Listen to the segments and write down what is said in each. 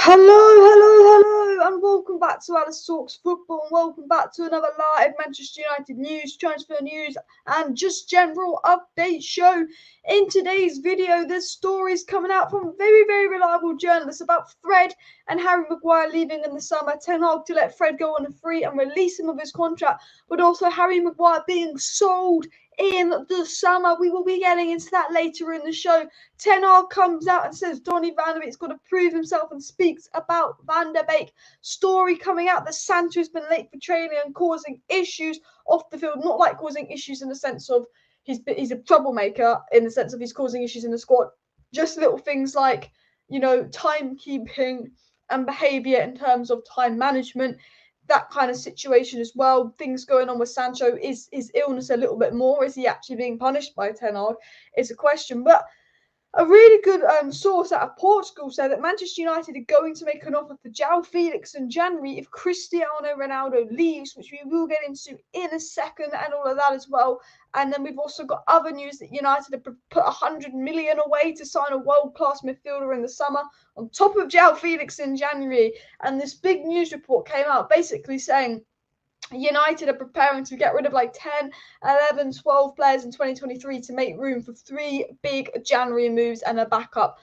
Hello, and welcome back to Alice Talks Football, and welcome back to another live Manchester United news, transfer news, and just general update show. In today's video, there's stories coming out from very reliable journalists about Fred and Harry Maguire leaving in the summer, Ten Hag to let Fred go on a free and release him of his contract, but also Harry Maguire being sold in the summer. We will be getting into that later in the show. Ten Hag comes out and says Donny van de Beek's got to prove himself and speaks about Van der Beek. Story coming out that Sancho's been late for training and causing issues off the field. Not like causing issues in the sense of he's a troublemaker in the sense of he's causing issues in the squad. Just little things like, timekeeping and behaviour in terms of time management. That kind of situation as well. Things going on with Sancho. Is his illness a little bit more? Is he actually being punished by Ten Hag? It's a question. But a really good source out of Portugal said that Manchester United are going to make an offer for Joao Felix in January if Cristiano Ronaldo leaves, which we will get into in a second, and all of that as well. And then we've also got other news that United have put 100 million away to sign a world-class midfielder in the summer, on top of Joao Felix in January. And this big news report came out basically saying United are preparing to get rid of like 10, 11, 12 players in 2023 to make room for 3 big January moves and a backup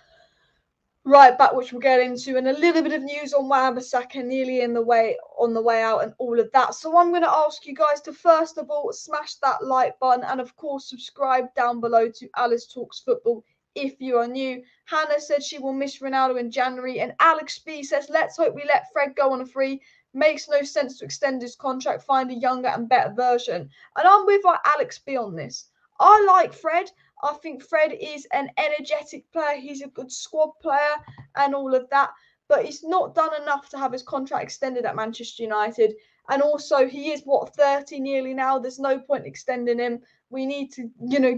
right back, which we'll get into, and a little bit of news on Wan-Bissaka nearly on the way out and all of that. So I'm going to ask you guys to first of all smash that like button and of course subscribe down below to Alice Talks Football if you are new. Hannah said she will miss Ronaldo in January, and Alex B says let's hope we let Fred go on a free. Makes no sense to extend his contract, find a younger and better version. And I'm with Alex B on this. I like Fred. I think Fred is an energetic player. He's a good squad player and all of that. But he's not done enough to have his contract extended at Manchester United. And also, he is, 30 nearly now. There's no point extending him. We need to,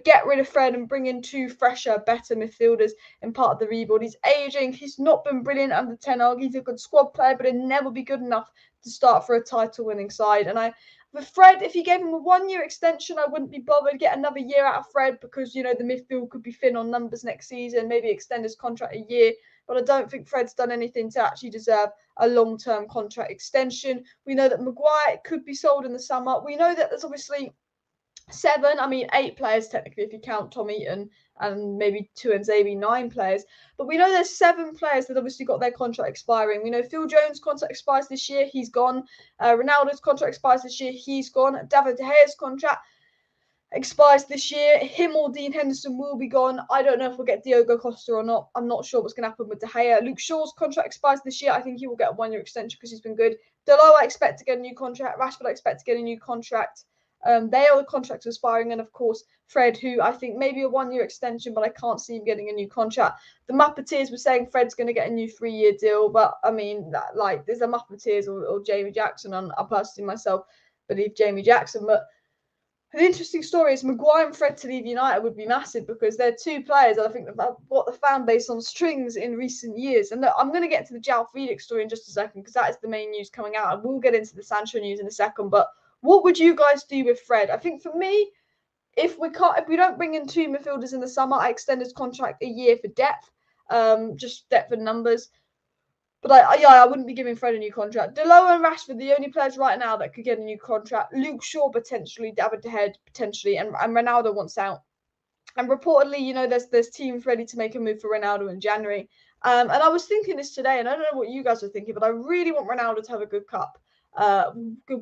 get rid of Fred and bring in 2 fresher, better midfielders in part of the rebuild. He's aging. He's not been brilliant under Ten Hag. He's a good squad player, but he'll never be good enough to start for a title-winning side. And with Fred, if you gave him a 1-year extension, I wouldn't be bothered. Get another year out of Fred because, the midfield could be thin on numbers next season. Maybe extend his contract a year. But I don't think Fred's done anything to actually deserve a long-term contract extension. We know that Maguire could be sold in the summer. We know that there's obviously 8 players technically if you count Tom Eaton and maybe 2 and Xavi, 9 players. But we know there's 7 players that obviously got their contract expiring. We know Phil Jones' contract expires this year, he's gone. Ronaldo's contract expires this year, he's gone. David De Gea's contract expires this year. Him or Dean Henderson will be gone. I don't know if we'll get Diogo Costa or not. I'm not sure what's going to happen with De Gea. Luke Shaw's contract expires this year. I think he will get a 1-year extension because he's been good. Delo, I expect to get a new contract. Rashford, I expect to get a new contract. They are the contracts expiring, and of course Fred, who I think maybe a 1-year extension, but I can't see him getting a new contract. The Muppeteers were saying Fred's going to get a new 3-year deal, but I mean, there's the Muppeteers or Jamie Jackson, and I personally myself believe Jamie Jackson. But an interesting story is Maguire and Fred to leave United would be massive because they're 2 players that I think have got the fan base on strings in recent years. And look, I'm going to get to the Joao Felix story in just a second because that is the main news coming out, and we'll get into the Sancho news in a second. But what would you guys do with Fred? I think for me, if we don't bring in 2 midfielders in the summer, I extend his contract a year for depth, just depth and numbers. But I wouldn't be giving Fred a new contract. Delo and Rashford, the only players right now that could get a new contract. Luke Shaw potentially, David De Gea potentially, and Ronaldo wants out. And reportedly, there's teams ready to make a move for Ronaldo in January. And I was thinking this today, and I don't know what you guys are thinking, but I really want Ronaldo to have a good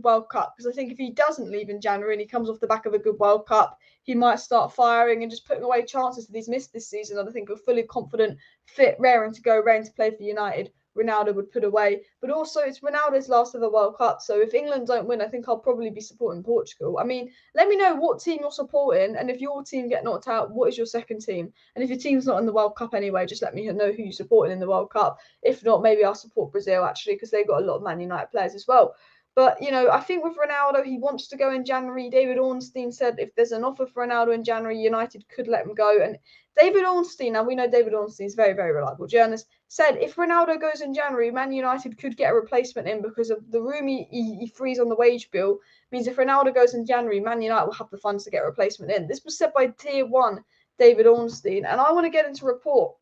World Cup, because I think if he doesn't leave in January and he comes off the back of a good World Cup, he might start firing and just putting away chances that he's missed this season. And I think a fully confident, fit, raring to play for United, Ronaldo would put away. But also, it's Ronaldo's last ever World Cup, so if England don't win, I think I'll probably be supporting Portugal. I mean, let me know what team you're supporting, and if your team get knocked out, what is your second team? And if your team's not in the World Cup anyway, just let me know who you're supporting in the World Cup. If not, maybe I'll support Brazil, actually, because they've got a lot of Man United players as well. But, I think with Ronaldo, he wants to go in January. David Ornstein said if there's an offer for Ronaldo in January, United could let him go. And David Ornstein, now we know David Ornstein is very, very reliable journalist, said if Ronaldo goes in January, Man United could get a replacement in because of the room he frees on the wage bill. Means if Ronaldo goes in January, Man United will have the funds to get a replacement in. This was said by Tier 1 David Ornstein. And I want to get into a report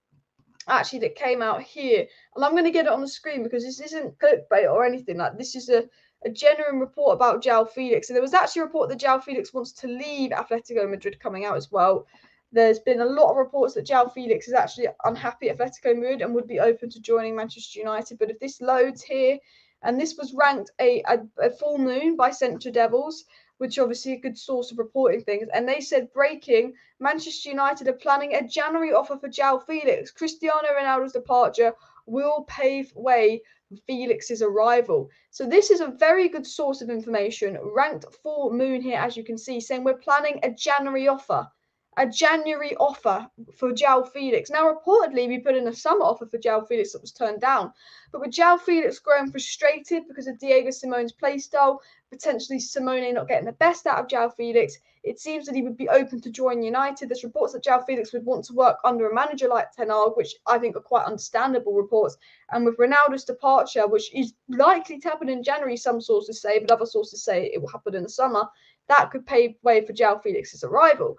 actually that came out here, and I'm going to get it on the screen because this isn't clickbait or anything. Like, this is a genuine report about Joao Felix. And there was actually a report that Joao Felix wants to leave Atletico Madrid coming out as well. There's been a lot of reports that Joao Felix is actually unhappy at Atletico Madrid and would be open to joining Manchester United. But if this loads here, and this was ranked a full moon by Central Devils, which obviously a good source of reporting things, and they said, breaking, Manchester United are planning a January offer for Joao Felix. Cristiano Ronaldo's departure will pave way for Felix's arrival. So this is a very good source of information, ranked full moon here, as you can see, saying we're planning a January offer. A January offer for Joao Felix. Now, reportedly, we put in a summer offer for Joao Felix that was turned down. But with Joao Felix growing frustrated because of Diego Simone's playstyle, potentially Simone not getting the best out of Joao Felix, it seems that he would be open to join United. There's reports that Joao Felix would want to work under a manager like Ten Hag, which I think are quite understandable reports. And with Ronaldo's departure, which is likely to happen in January, some sources say, but other sources say it will happen in the summer, that could pave way for Joao Felix's arrival.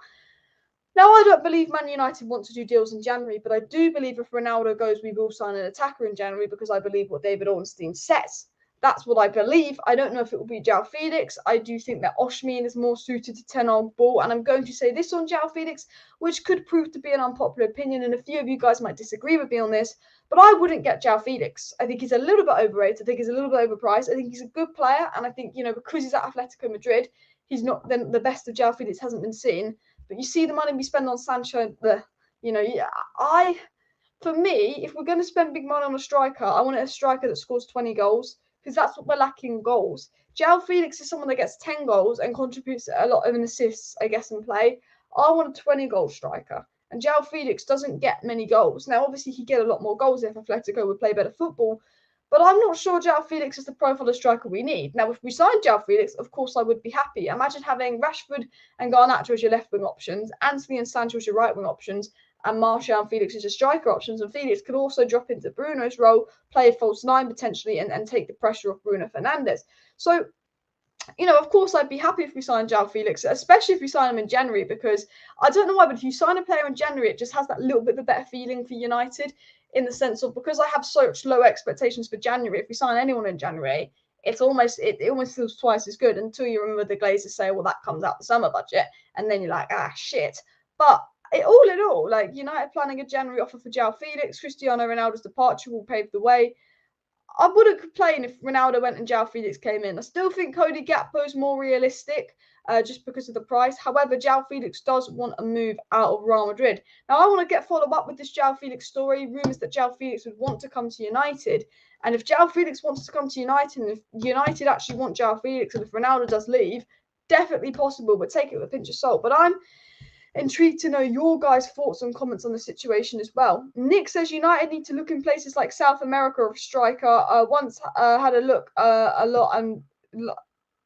Now, I don't believe Man United want to do deals in January, but I do believe if Ronaldo goes, we will sign an attacker in January, because I believe what David Ornstein says. That's what I believe. I don't know if it will be Joao Felix. I do think that Osimhen is more suited to Ten Hag ball, and I'm going to say this on Joao Felix, which could prove to be an unpopular opinion, and a few of you guys might disagree with me on this, but I wouldn't get Joao Felix. I think he's a little bit overrated. I think he's a little bit overpriced. I think he's a good player, and I think, because he's at Atletico Madrid, he's not the best of Joao Felix hasn't been seen. But you see the money we spend on Sancho, for me, if we're going to spend big money on a striker, I want a striker that scores 20 goals, because that's what we're lacking in goals. Joao Felix is someone that gets 10 goals and contributes a lot of assists, I guess, in play. I want a 20-goal striker. And Joao Felix doesn't get many goals. Now, obviously, he'd get a lot more goals if Atletico would play better football, but I'm not sure Joao Felix is the profile of striker we need. Now, if we signed Joao Felix, of course I would be happy. Imagine having Rashford and Garnacho as your left-wing options, Antony and Sancho as your right-wing options, and Martial and Felix as your striker options. And Felix could also drop into Bruno's role, play a false nine potentially, and take the pressure off Bruno Fernandes. So, of course, I'd be happy if we signed Joao Felix, especially if we sign him in January, because I don't know why, but if you sign a player in January, it just has that little bit of a better feeling for United, in the sense of, because I have such low expectations for January, if we sign anyone in January, it almost feels twice as good, until you remember the Glazers say, well, that comes out the summer budget, and then you're like, shit. But all in all, like, United planning a January offer for Joao Felix, Cristiano Ronaldo's departure will pave the way. I wouldn't complain if Ronaldo went and Joao Felix came in. I still think Cody Gakpo is more realistic, just because of the price. However, Joao Felix does want a move out of Real Madrid. Now, I want to follow up with this Joao Felix story. Rumours that Joao Felix would want to come to United. And if Joao Felix wants to come to United, and if United actually want Joao Felix, and if Ronaldo does leave, definitely possible, but take it with a pinch of salt. But I'm intrigued to know your guys' thoughts and comments on the situation as well. Nick says United need to look in places like South America for a striker. Once had a look a lot and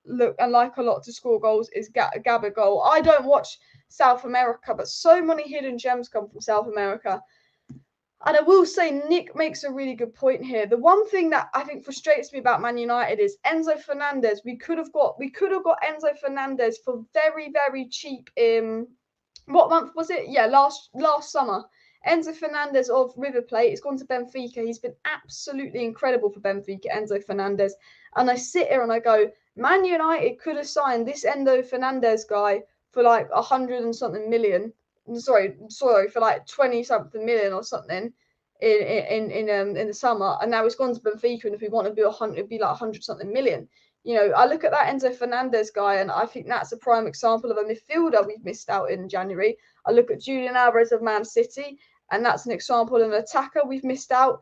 like a lot to score goals is Gabigol. I don't watch South America, but so many hidden gems come from South America. And I will say, Nick makes a really good point here. The one thing that I think frustrates me about Man United is Enzo Fernandez. We could have got Enzo Fernandez for very, very cheap. What month was it? Yeah, last summer. Enzo Fernandez of River Plate has gone to Benfica. He's been absolutely incredible for Benfica, Enzo Fernandez. And I sit here and I go, Man United could have signed this Enzo Fernandez guy for like 100 and something million. Sorry, for like 20 something million or something in the summer. And now he's gone to Benfica, and if we want to do 100, it'd be like 100 something million. I look at that Enzo Fernandez guy, and I think that's a prime example of a midfielder we've missed out in January. I look at Julian Alvarez of Man City, and that's an example of an attacker we've missed out.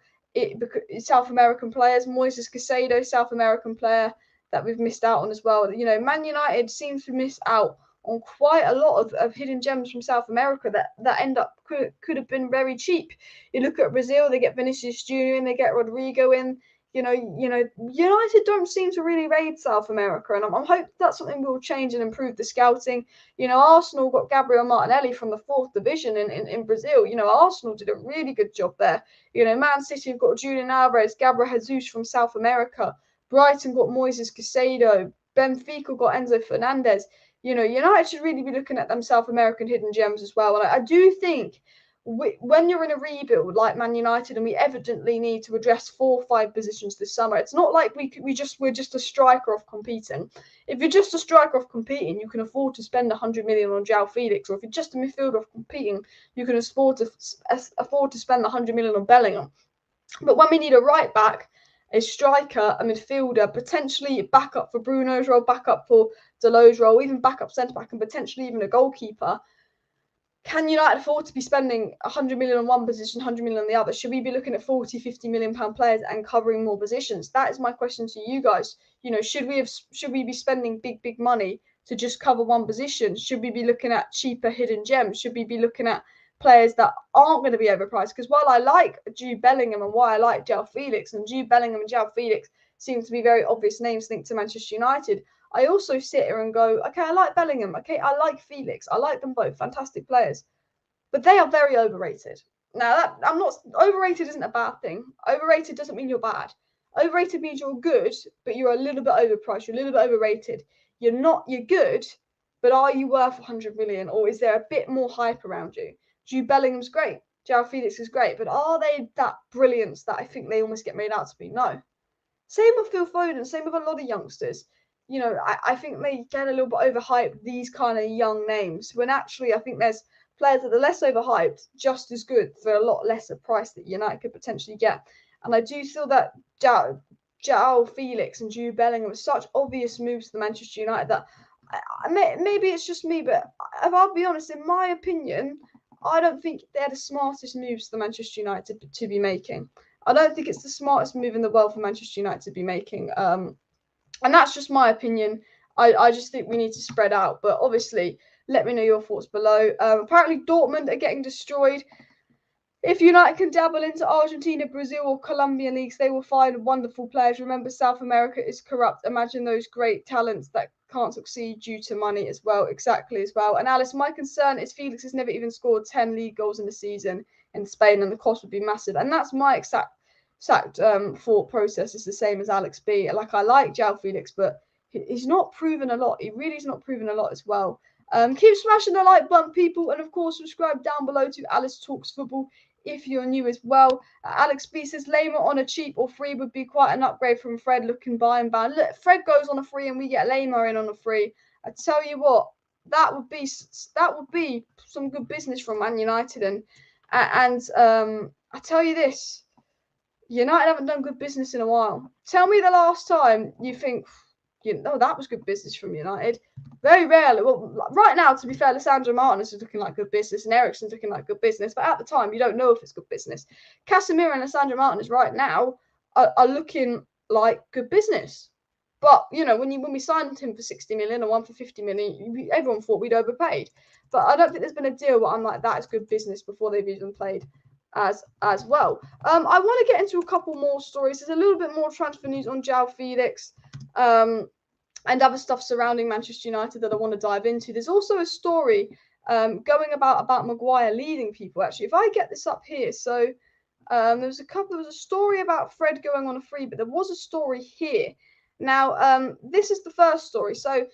South American players, Moises Caicedo, South American player that we've missed out on as well. Man United seems to miss out on quite a lot of hidden gems from South America that end up could have been very cheap. You look at Brazil, they get Vinicius Jr. and they get Rodrigo in. United don't seem to really raid South America, and I'm hoping that's something will change and improve the scouting. Arsenal got Gabriel Martinelli from the 4th division in Brazil. Arsenal did a really good job there. Man City have got Julian Alvarez, Gabriel Jesus from South America. Brighton got Moises Caicedo. Benfica got Enzo Fernandez. United should really be looking at them South American hidden gems as well. And I do think when you're in a rebuild like Man United, and we evidently need to address 4 or 5 positions this summer, it's not like we're just a striker off competing. If you're just a striker off competing, you can afford to spend 100 million on Joao Felix, or if you're just a midfielder off competing, you can afford to spend 100 million on Bellingham. But when we need a right back, a striker, a midfielder, potentially backup for Bruno's role, backup for Dalot's role, even backup centre back, and potentially even a goalkeeper, can United afford to be spending 100 million on one position, 100 million on the other? Should we be looking at 40, 50 million pound players and covering more positions? That is my question to you guys. Should we be spending big money to just cover one position? Should we be looking at cheaper hidden gems? Should we be looking at players that aren't going to be overpriced? Because while I like Jude Bellingham and why I like Joao Felix, and Jude Bellingham and Joao Felix seem to be very obvious names linked to Manchester United, I also sit here and go, okay, I like Bellingham. Okay, I like Felix. I like them both. Fantastic players. But they are very overrated. Now, overrated isn't a bad thing. Overrated doesn't mean you're bad. Overrated means you're good, but you're a little bit overpriced. You're a little bit overrated. You're good, but are you worth 100 million? Or is there a bit more hype around you? Jude Bellingham's great. Joao Felix is great. But are they that brilliance that I think they almost get made out to be? No. Same with Phil Foden. Same with a lot of youngsters. I think they get a little bit overhyped, these kind of young names, when actually I think there's players that are less overhyped, just as good for a lot lesser price that United could potentially get. And I do feel that Joao Felix and Jude Bellingham are such obvious moves to the Manchester United that maybe it's just me, but if I'll be honest, in my opinion, I don't think they're the smartest moves to the Manchester United to be making. I don't think it's the smartest move in the world for Manchester United to be making. And that's just my opinion. I just think we need to spread out. But obviously, let me know your thoughts below. Apparently, Dortmund are getting destroyed. If United can dabble into Argentina, Brazil, or Colombian leagues, they will find wonderful players. Remember, South America is corrupt. Imagine those great talents that can't succeed due to money as well. Exactly as well. And Alice, my concern is Felix has never even scored 10 league goals in the season in Spain, and the cost would be massive. And that's my exact thought process is the same as Alex B. Like, I like Joao Felix, but he's not proven a lot. He really is not proven a lot as well. Keep smashing the like button, people, and of course subscribe down below to Alice Talks Football if you're new as well. Alex B says Lema on a cheap or free would be quite an upgrade from Fred looking buy and ban. Look, Fred goes on a free and we get Lema in on a free. I tell you what, that would be some good business from Man United, and I tell you this, United haven't done good business in a while. Tell me the last time you think, that was good business from United. Very rarely. Well, right now, to be fair, Lisandro Martinez is looking like good business and Eriksen's looking like good business. But at the time, you don't know if it's good business. Casemiro and Lisandro Martinez right now are looking like good business. But, when we signed him for 60 million or one for 50 million, everyone thought we'd overpaid. But I don't think there's been a deal where I'm like, that is good business before they've even played as well. I want to get into a couple more stories. There's a little bit more transfer news on Joao Felix and other stuff surrounding Manchester United that I want to dive into. There's also a story going about Maguire leading people, actually. If I get this up here, so there was a story about Fred going on a free, but there was a story here. Now, this is the first story. So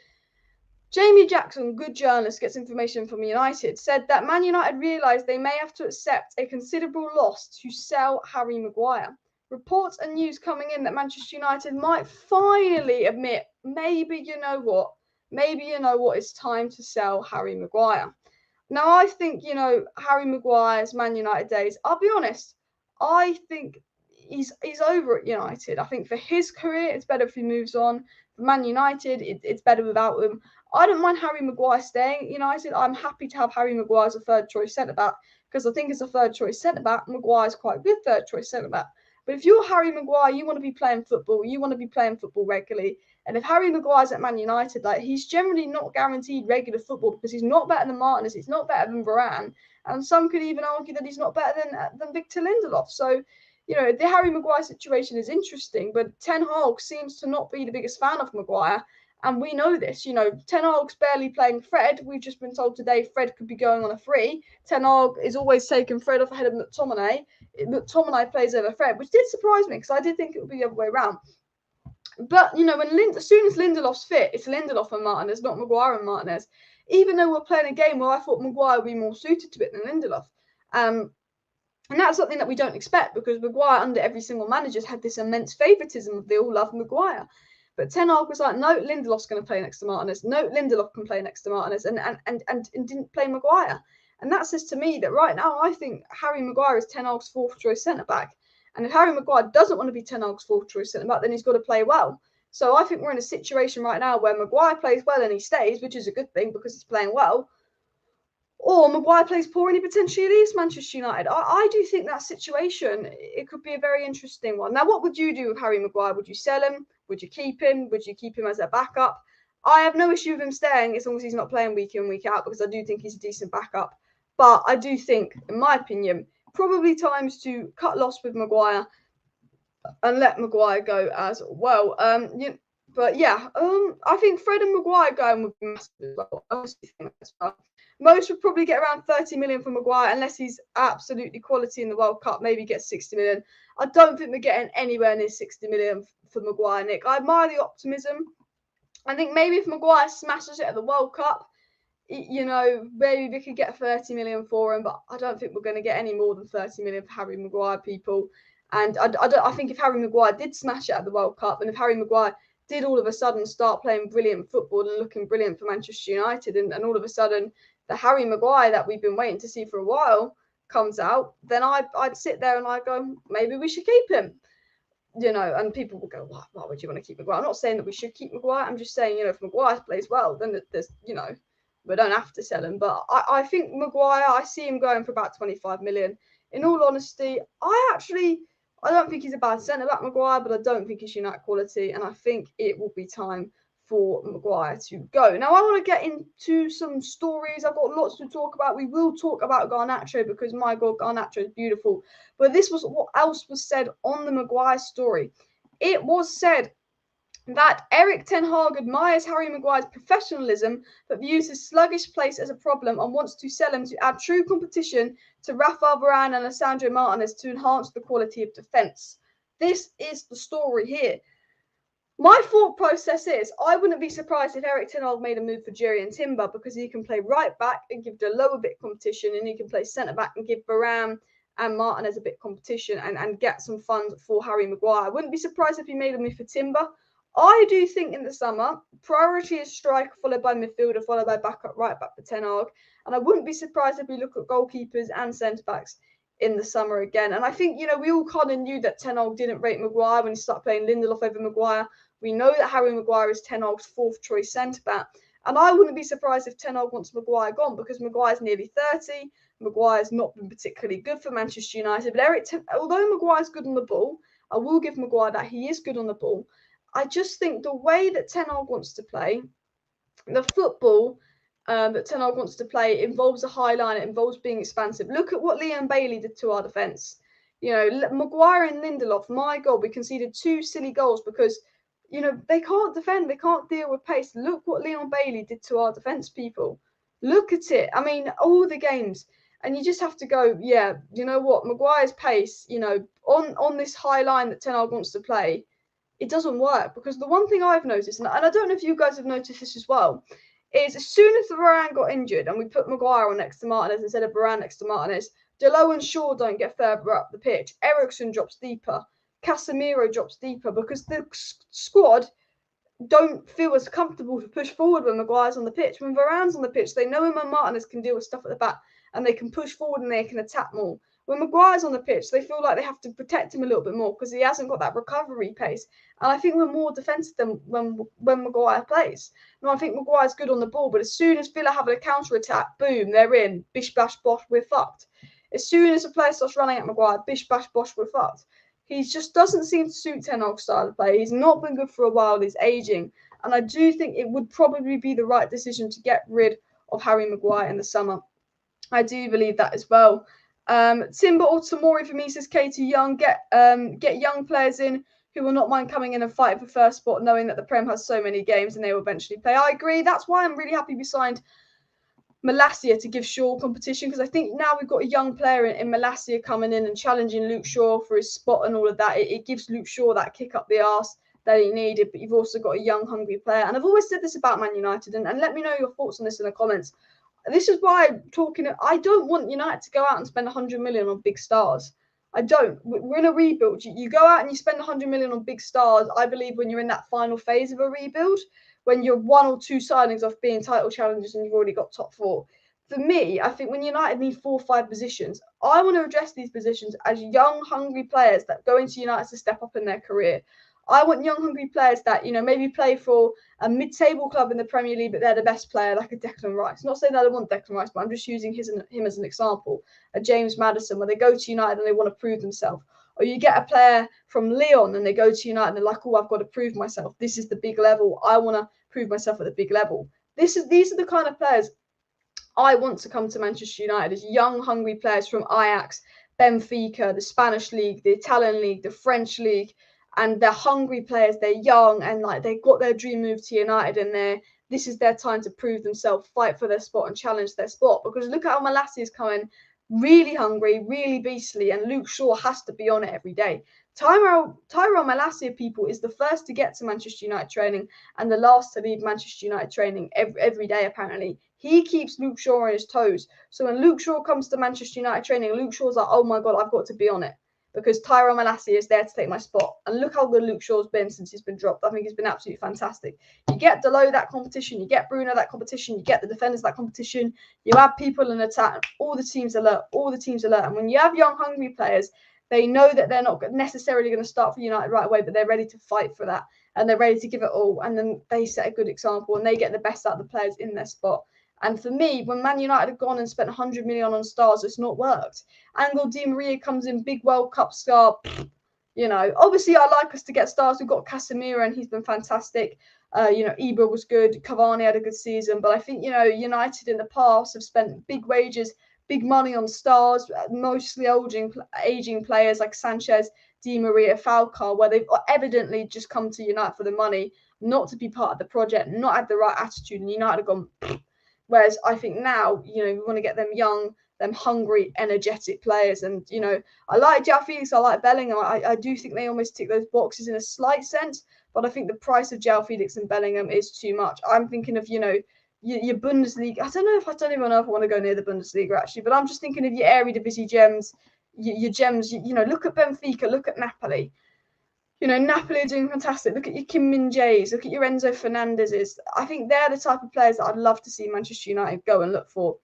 Jamie Jackson, good journalist, gets information from United, said that Man United realised they may have to accept a considerable loss to sell Harry Maguire. Reports and news coming in that Manchester United might finally admit, maybe you know what, it's time to sell Harry Maguire. Now, I think, Harry Maguire's Man United days, I'll be honest, I think he's over at United. I think for his career, it's better if he moves on. For Man United, it's better without him. I don't mind Harry Maguire staying at United. I'm happy to have Harry Maguire as a third choice centre-back, because I think as a third choice centre-back, Maguire's quite a good third choice centre-back. But if you're Harry Maguire, you want to be playing football. You want to be playing football regularly. And if Harry Maguire's at Man United, he's generally not guaranteed regular football because he's not better than Martinez. He's not better than Varane. And some could even argue that he's not better than Victor Lindelof. So, the Harry Maguire situation is interesting, but Ten Hag seems to not be the biggest fan of Maguire. And we know this, Ten Hag's barely playing Fred. We've just been told today Fred could be going on a free. Ten Hag is always taking Fred off ahead of McTominay. McTominay plays over Fred, which did surprise me because I did think it would be the other way around. But, as soon as Lindelof's fit, it's Lindelof and Martinez, not Maguire and Martinez. Even though we're playing a game where I thought Maguire would be more suited to it than Lindelof. And that's something that we don't expect, because Maguire, under every single manager, has had this immense favouritism. They all love Maguire. But Ten Hag was like, no, Lindelof's going to play next to Martinez. No, Lindelof can play next to Martinez, and didn't play Maguire. And that says to me that right now, I think Harry Maguire is Ten Hag's fourth choice centre-back. And if Harry Maguire doesn't want to be Ten Hag's fourth choice centre-back, then he's got to play well. So I think we're in a situation right now where Maguire plays well and he stays, which is a good thing because he's playing well. Or Maguire plays poor and he potentially leaves Manchester United. I do think that situation, it could be a very interesting one. Now, what would you do with Harry Maguire? Would you sell him? Would you keep him? Would you keep him as a backup? I have no issue with him staying as long as he's not playing week in, week out, because I do think he's a decent backup. But I do think, in my opinion, probably times to cut loss with Maguire and let Maguire go as well. But yeah, I think Fred and Maguire going would be massive as well. I honestly think that's well. Most would probably get around 30 million for Maguire, unless he's absolutely quality in the World Cup, maybe get 60 million. I don't think we're getting anywhere near 60 million for Maguire, Nick. I admire the optimism. I think maybe if Maguire smashes it at the World Cup, maybe we could get 30 million for him, but I don't think we're going to get any more than 30 million for Harry Maguire, people. And I think if Harry Maguire did smash it at the World Cup, and if Harry Maguire did all of a sudden start playing brilliant football and looking brilliant for Manchester United, and all of a sudden the Harry Maguire that we've been waiting to see for a while comes out, then I'd sit there and I'd go, maybe we should keep him. And people will go, why would you want to keep Maguire? I'm not saying that we should keep Maguire. I'm just saying, if Maguire plays well, then there's, we don't have to sell him. But I think Maguire, I see him going for about 25 million. In all honesty, I don't think he's a bad centre-back, Maguire, but I don't think he's United quality. And I think it will be time for Maguire to go. Now, I want to get into some stories. I've got lots to talk about. We will talk about Garnacho because, my God, Garnacho is beautiful. But this was what else was said on the Maguire story. It was said that Erik Ten Hag admires Harry Maguire's professionalism, but views his sluggish pace as a problem and wants to sell him to add true competition to Rafael Varane and Lisandro Martinez to enhance the quality of defence. This is the story here. My thought process is, I wouldn't be surprised if Erik Ten Hag made a move for Jurriën Timber, because he can play right back and give the lower bit competition, and he can play centre back and give Varane and Martinez a bit competition and get some funds for Harry Maguire. I wouldn't be surprised if he made a move for Timber. I do think in the summer, priority is striker, followed by midfielder, followed by backup right back for Ten Hag. And I wouldn't be surprised if we look at goalkeepers and centre-backs in the summer again. And I think, we all kind of knew that Ten Hag didn't rate Maguire when he started playing Lindelof over Maguire. We know that Harry Maguire is Ten Hag's fourth choice centre-back. And I wouldn't be surprised if Ten Hag wants Maguire gone, because Maguire's nearly 30. Maguire's not been particularly good for Manchester United. But although Maguire's good on the ball, I will give Maguire that he is good on the ball. I just think the way that Ten Hag wants to play, the football that Ten Hag wants to play, involves a high line. It involves being expansive. Look at what Leon Bailey did to our defence. Maguire and Lindelof, my God, we conceded 2 silly goals because, they can't defend. They can't deal with pace. Look what Leon Bailey did to our defence, people. Look at it. I mean, all the games. And you just have to go, yeah, you know what? Maguire's pace, on this high line that Ten Hag wants to play, it doesn't work. Because the one thing I've noticed, and I don't know if you guys have noticed this as well, is as soon as Varane got injured and we put Maguire on next to Martinez instead of Varane next to Martinez, Delo and Shaw don't get further up the pitch. Eriksen drops deeper. Casemiro drops deeper, because the squad don't feel as comfortable to push forward when Maguire's on the pitch. When Varane's on the pitch, they know him and Martinez can deal with stuff at the back and they can push forward and they can attack more. When Maguire's on the pitch, they feel like they have to protect him a little bit more because he hasn't got that recovery pace. And I think we're more defensive than when Maguire plays. And I think Maguire's good on the ball, but as soon as Villa have a counter-attack, boom, they're in. Bish, bash, bosh, we're fucked. As soon as a player starts running at Maguire, bish, bash, bosh, we're fucked. He just doesn't seem to suit Ten Hag's style of play. He's not been good for a while. He's aging. And I do think it would probably be the right decision to get rid of Harry Maguire in the summer. I do believe that as well. Timber or Tomori for me, says Katie Young. Get young players in who will not mind coming in and fighting for first spot, knowing that the Prem has so many games and they will eventually play. I agree. That's why I'm really happy we signed Malacia to give Shaw competition, because I think now we've got a young player in Malacia coming in and challenging Luke Shaw for his spot and all of that. It gives Luke Shaw that kick up the arse that he needed, but you've also got a young, hungry player. And I've always said this about Man United, and let me know your thoughts on this in the comments. this is why I'm talking. I don't want United to go out and spend 100 million on big stars. I don't. We're in a rebuild. You go out and you spend 100 million on big stars. I believe when you're in that final phase of a rebuild, when you're 1 or 2 signings off being title challengers and you've already got top 4. For me, I think when United need 4 or 5 positions, I want to address these positions as young, hungry players that go into United to step up in their career. I want young, hungry players that, maybe play for a mid-table club in the Premier League, but they're the best player, like a Declan Rice. Not saying that I want Declan Rice, but I'm just using him as an example. A James Maddison, where they go to United and they want to prove themselves. Or you get a player from Lyon and they go to United and they're like, oh, I've got to prove myself. This is the big level. I want to prove myself at the big level. These are the kind of players I want to come to Manchester United, as young, hungry players from Ajax, Benfica, the Spanish league, the Italian league, the French league, and they're hungry players. They're young and they've got their dream move to United, and this is their time to prove themselves, fight for their spot, and challenge their spot. Because look at how Malacia is coming, really hungry, really beastly, and Luke Shaw has to be on it every day. Tyrell Malacia, people, is the first to get to Manchester United training and the last to leave Manchester United training every day, apparently. He keeps Luke Shaw on his toes. So when Luke Shaw comes to Manchester United training, Luke Shaw's like, oh my God, I've got to be on it, because Tyrell Malacia is there to take my spot. And look how good Luke Shaw's been since he's been dropped. I think he's been absolutely fantastic. You get Delo that competition, you get Bruno that competition, you get the defenders that competition, you have people in attack, all the teams alert. And when you have young, hungry players, they know that they're not necessarily going to start for United right away, but they're ready to fight for that, and they're ready to give it all. And then they set a good example, and they get the best out of the players in their spot. And for me, when Man United have gone and spent 100 million on stars, it's not worked. Angel Di Maria comes in, big World Cup star. Obviously I like us to get stars. We've got Casemiro and he's been fantastic. Ibra was good. Cavani had a good season. But I think, United in the past have spent big wages, big money on stars, mostly aging players like Sanchez, Di Maria, Falcao, where they've evidently just come to United for the money, not to be part of the project, not had the right attitude, and United have gone. Whereas I think now, we want to get them young, them hungry, energetic players. And, I like Joao Felix, I like Bellingham. I do think they almost tick those boxes in a slight sense, but I think the price of Joao Felix and Bellingham is too much. I'm thinking of, your Bundesliga. I don't even know if I want to go near the Bundesliga, actually, but I'm just thinking of your Eredivisie gems, your gems. Look at Benfica, look at Napoli. Napoli are doing fantastic. Look at your Kim Min-jaes. Look at your Enzo Fernandezes. I think they're the type of players that I'd love to see Manchester United go and look for.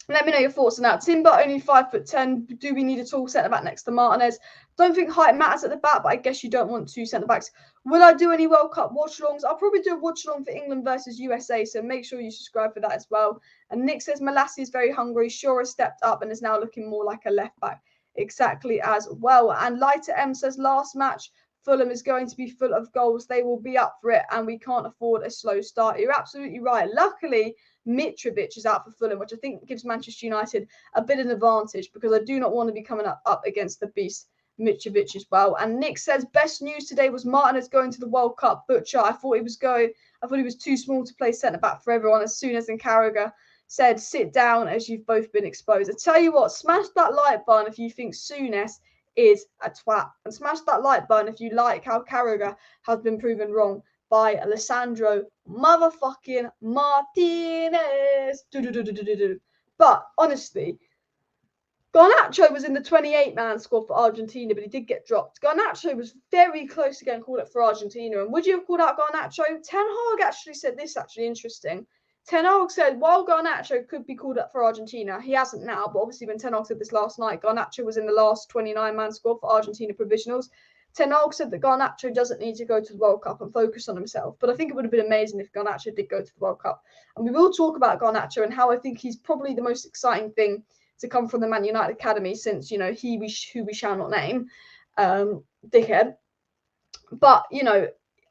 Let me know your thoughts on that. Timber, only 5'10". Do we need a tall centre-back next to Martinez? Don't think height matters at the back, but I guess you don't want 2 centre-backs. Will I do any World Cup watch-alongs? I'll probably do a watch-along for England versus USA, so make sure you subscribe for that as well. And Nick says Malacia is very hungry. Shaw has stepped up and is now looking more like a left-back. Exactly as well. And Lighter M says last match, Fulham is going to be full of goals. They will be up for it, and we can't afford a slow start. You're absolutely right. Luckily, Mitrovic is out for Fulham, which I think gives Manchester United a bit of an advantage, because I do not want to be coming up against the beast Mitrovic as well. And Nick says best news today was Martinez going to the World Cup. Butcher, I thought he was too small to play centre back for everyone. As soon as Carragher said sit down as you've both been exposed. I tell you what, smash that like button if you think Souness is a twat, and smash that like button if you like how Carragher has been proven wrong by Alessandro motherfucking Martinez. But honestly, Garnacho was in the 28-man squad for Argentina, but he did get dropped. Garnacho was very close to getting called up for Argentina. And would you have called out Garnacho? Ten Hag actually said this, actually interesting. Ten Hag said, while Garnacho could be called up for Argentina, he hasn't now, but obviously when Ten Hag said this last night, Garnacho was in the last 29-man squad for Argentina provisionals. Ten Hag said that Garnacho doesn't need to go to the World Cup and focus on himself. But I think it would have been amazing if Garnacho did go to the World Cup. And we will talk about Garnacho and how I think he's probably the most exciting thing to come from the Man United Academy since, who we shall not name, dickhead. But,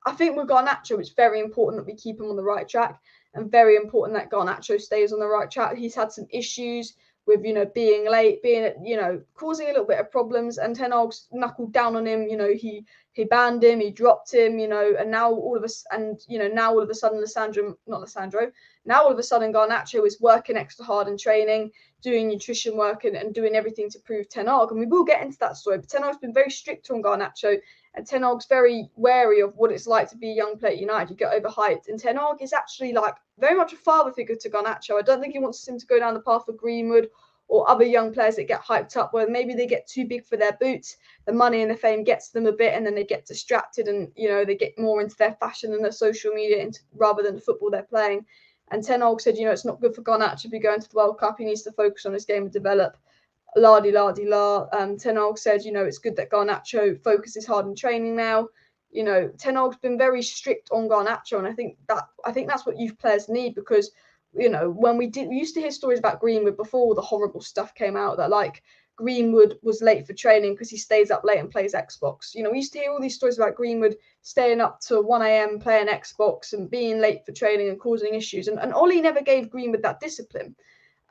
I think with Garnacho, it's very important that we keep him on the right track, and very important that Garnacho stays on the right track. He's had some issues with, being late, causing a little bit of problems, and Ten Hag's knuckled down on him. He he banned him, he dropped him, and now all of a sudden Garnacho is working extra hard in training, doing nutrition work and doing everything to prove Ten Hag. And we will get into that story, but Ten Hag's been very strict on Garnacho, and Ten Hag's very wary of what it's like to be a young player at United. You get overhyped, and Ten Hag is actually like very much a father figure to Garnacho. I don't think he wants him to go down the path of Greenwood or other young players that get hyped up, where maybe they get too big for their boots. The money and the fame gets them a bit, and then they get distracted, and they get more into their fashion and their social media rather than the football they're playing. And Ten Hag said, it's not good for Garnacho to be going to the World Cup. He needs to focus on his game and develop. La-di-la-di-la. Ten Hag said, it's good that Garnacho focuses hard in training now. Ten Hag's been very strict on Garnacho, and I think that's what youth players need, because when we used to hear stories about Greenwood before all the horrible stuff came out, that like Greenwood was late for training because he stays up late and plays Xbox. We used to hear all these stories about Greenwood staying up to 1 a.m. playing Xbox and being late for training and causing issues. And Ollie never gave Greenwood that discipline.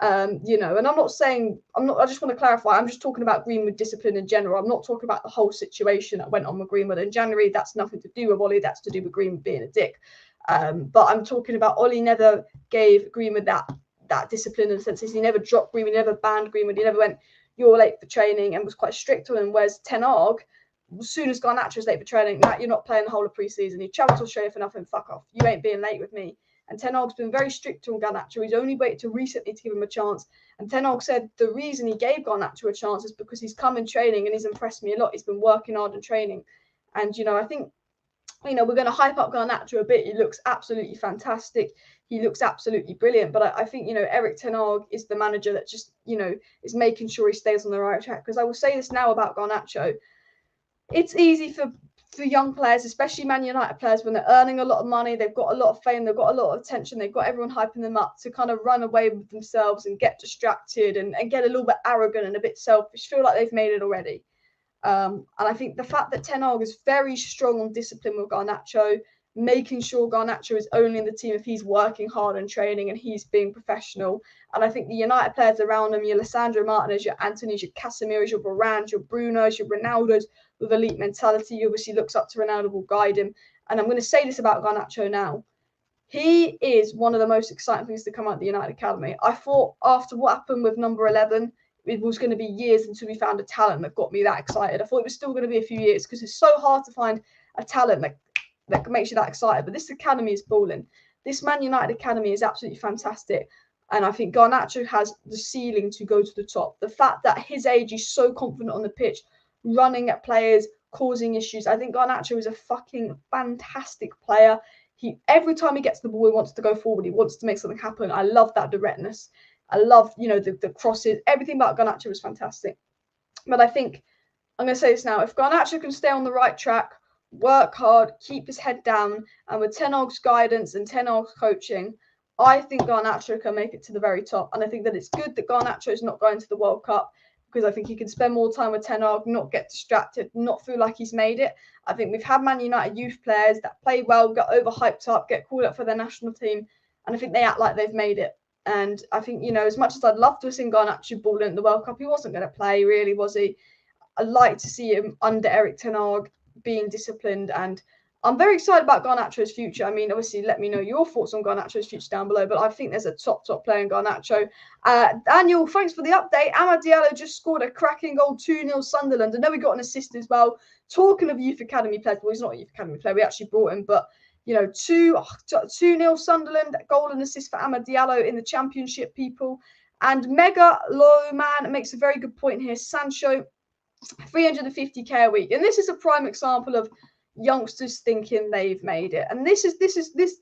And I'm not saying, I just want to clarify, I'm just talking about Greenwood discipline in general. I'm not talking about the whole situation that went on with Greenwood in January. That's nothing to do with Ollie. That's to do with Greenwood being a dick. But I'm talking about Ollie never gave Greenwood that discipline, in the sense that he never dropped Greenwood, he never banned Greenwood, he never went, you're late for training, and was quite strict on him. Whereas Ten Hag, as soon as Garnacho's late for training, you're not playing the whole of pre-season. You travel to Australia for nothing, fuck off. You ain't being late with me. And Ten Hag's been very strict on Garnacho. He's only waited till recently to give him a chance. And Ten Hag said the reason he gave Garnacho a chance is because he's come in training and he's impressed me a lot. He's been working hard in training. And, I think, we're going to hype up Garnacho a bit. He looks absolutely fantastic. He looks absolutely brilliant. But I think, Erik Ten Hag is the manager that just, is making sure he stays on the right track. Because I will say this now about Garnacho. It's easy for young players, especially Man United players, when they're earning a lot of money, they've got a lot of fame, they've got a lot of attention, they've got everyone hyping them up, to kind of run away with themselves and get distracted and get a little bit arrogant and a bit selfish, feel like they've made it already. And I think the fact that Ten Hag is very strong on discipline with Garnacho, making sure Garnacho is only in the team if he's working hard and training and he's being professional. And I think the United players around him, your Lissandro Martinez, your Antonys, your Casemirs, your Varans, your Brunos, your Ronaldos, with elite mentality, he obviously looks up to Ronaldo, will guide him. And I'm going to say this about Garnacho now. He is one of the most exciting things to come out of the United Academy. I thought after what happened with number 11, it was going to be years until we found a talent that got me that excited. I thought it was still going to be a few years, because it's so hard to find a talent that makes you that excited. But this academy is balling. This Man United academy is absolutely fantastic. And I think Garnacho has the ceiling to go to the top. The fact that at his age, he's so confident on the pitch, running at players, causing issues. I think Garnacho is a fucking fantastic player. Every time he gets the ball, he wants to go forward. He wants to make something happen. I love that directness. I love, the crosses. Everything about Garnacho is fantastic. But I think, I'm going to say this now, if Garnacho can stay on the right track, work hard, keep his head down, and with Ten Hag's guidance and Ten Hag's coaching, I think Garnacho can make it to the very top. And I think that it's good that Garnacho is not going to the World Cup, because I think he can spend more time with Ten Hag, not get distracted, not feel like he's made it. I think we've had Man United youth players that play well, get overhyped up, get called up for their national team, and I think they act like they've made it. And I think, as much as I'd love to have seen Garnacho balling in the World Cup, he wasn't going to play, really, was he? I'd like to see him under Erik Ten Hag being disciplined, and I'm very excited about Garnacho's future. I mean, obviously, let me know your thoughts on Garnacho's future down below, but I think there's a top player in Garnacho. Daniel, thanks for the update. Amad Diallo just scored a cracking goal, 2-0 Sunderland. I know we got an assist as well. Talking of youth academy players, well, he's not a youth academy player, we actually brought him, but 2-0 Sunderland, goal and assist for Amad Diallo in the Championship, people. And Mega Low Man makes a very good point here. Sancho, 350k a week. And this is a prime example of youngsters thinking they've made it. And this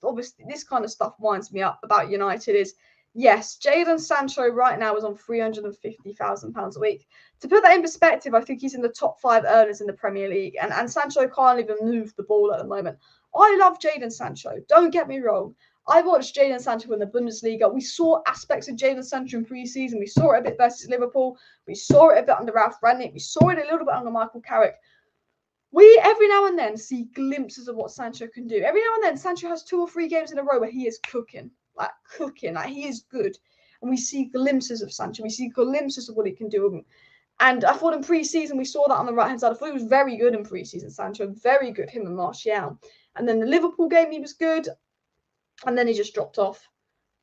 obviously, this kind of stuff winds me up about United is, yes, Jadon Sancho right now is on £350,000 a week. To put that in perspective, I think he's in the top 5 earners in the Premier League, and Sancho can't even move the ball at the moment. I love Jadon Sancho, don't get me wrong. I watched Jadon Sancho in the Bundesliga. We saw aspects of Jadon Sancho in pre-season. We saw it a bit versus Liverpool. We saw it a bit under Ralph Rangnick. We saw it a little bit under Michael Carrick. We every now and then see glimpses of what Sancho can do. Every now and then, Sancho has 2 or 3 games in a row where he is cooking, like he is good. And we see glimpses of Sancho. We see glimpses of what he can do. And I thought in pre-season we saw that on the right-hand side. I thought he was very good in pre-season, Sancho. Very good, him and Martial. And then the Liverpool game, he was good. And then he just dropped off.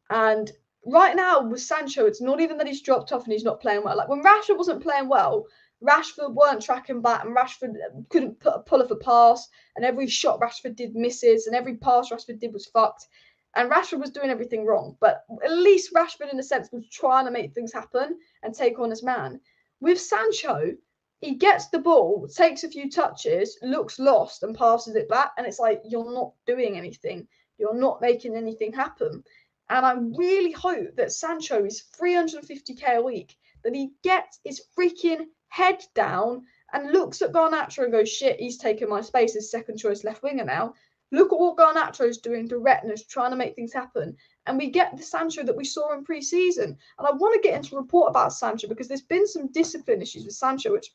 And right now with Sancho, it's not even that he's dropped off and he's not playing well. Like when Rashford wasn't playing well, Rashford weren't tracking back and Rashford couldn't pull off a pass. And every shot Rashford did misses and every pass Rashford did was fucked. And Rashford was doing everything wrong. But at least Rashford, in a sense, was trying to make things happen and take on his man. With Sancho, he gets the ball, takes a few touches, looks lost and passes it back. And it's like, you're not doing anything. You're not making anything happen. And I really hope that Sancho is 350k a week, that he gets his freaking head down and looks at Garnacho and goes, shit, he's taken my space as second choice left winger now. Look at what Garnacho's doing to retinas, trying to make things happen. And we get the Sancho that we saw in pre-season. And I want to get into a report about Sancho because there's been some discipline issues with Sancho, which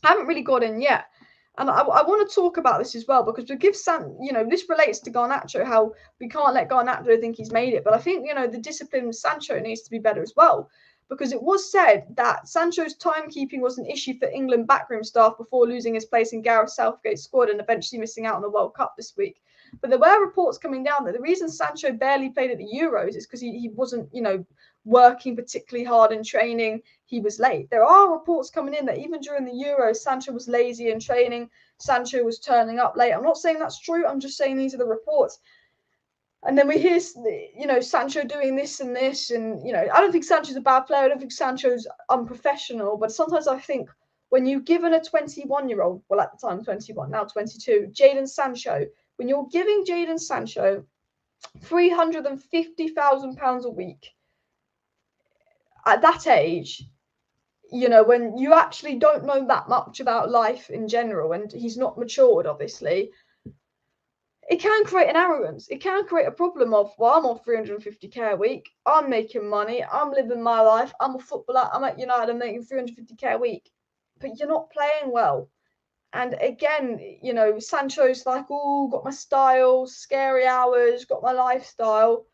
I haven't really got in yet. And I want to talk about this as well because we give this relates to Garnacho, how we can't let Garnacho think he's made it. But I think, the discipline with Sancho needs to be better as well. Because it was said that Sancho's timekeeping was an issue for England backroom staff before losing his place in Gareth Southgate's squad and eventually missing out on the World Cup this week. But there were reports coming down that the reason Sancho barely played at the Euros is because he wasn't, working particularly hard in training. He was late. There are reports coming in that even during the Euros, Sancho was lazy in training. Sancho was turning up late. I'm not saying that's true. I'm just saying these are the reports. And then we hear, Sancho doing this and this. And, I don't think Sancho's a bad player. I don't think Sancho's unprofessional. But sometimes I think when you're given a 21-year-old, well, at the time, 21, now 22, Jadon Sancho, when you're giving Jadon Sancho £350,000 a week, at that age, when you actually don't know that much about life in general, and he's not matured, obviously, it can create an arrogance. It can create a problem of, well, I'm on 350k a week. I'm making money. I'm living my life. I'm a footballer. I'm at United. I'm making 350k a week. But you're not playing well. And again, Sancho's like, oh, got my style, scary hours, got my lifestyle.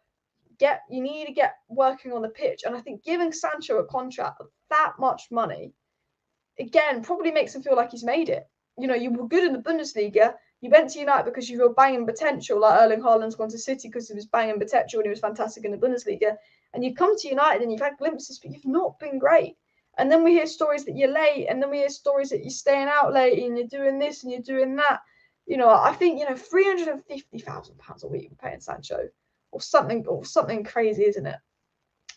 You need to get working on the pitch. And I think giving Sancho a contract of that much money, again, probably makes him feel like he's made it. You were good in the Bundesliga. You went to United because you were banging potential, like Erling Haaland's gone to City because he was banging potential and he was fantastic in the Bundesliga. And you come to United and you've had glimpses, but you've not been great. And then we hear stories that you're late, and then we hear stories that you're staying out late and you're doing this and you're doing that. I think, £350,000 a week we're paying Sancho. Or something crazy, isn't it?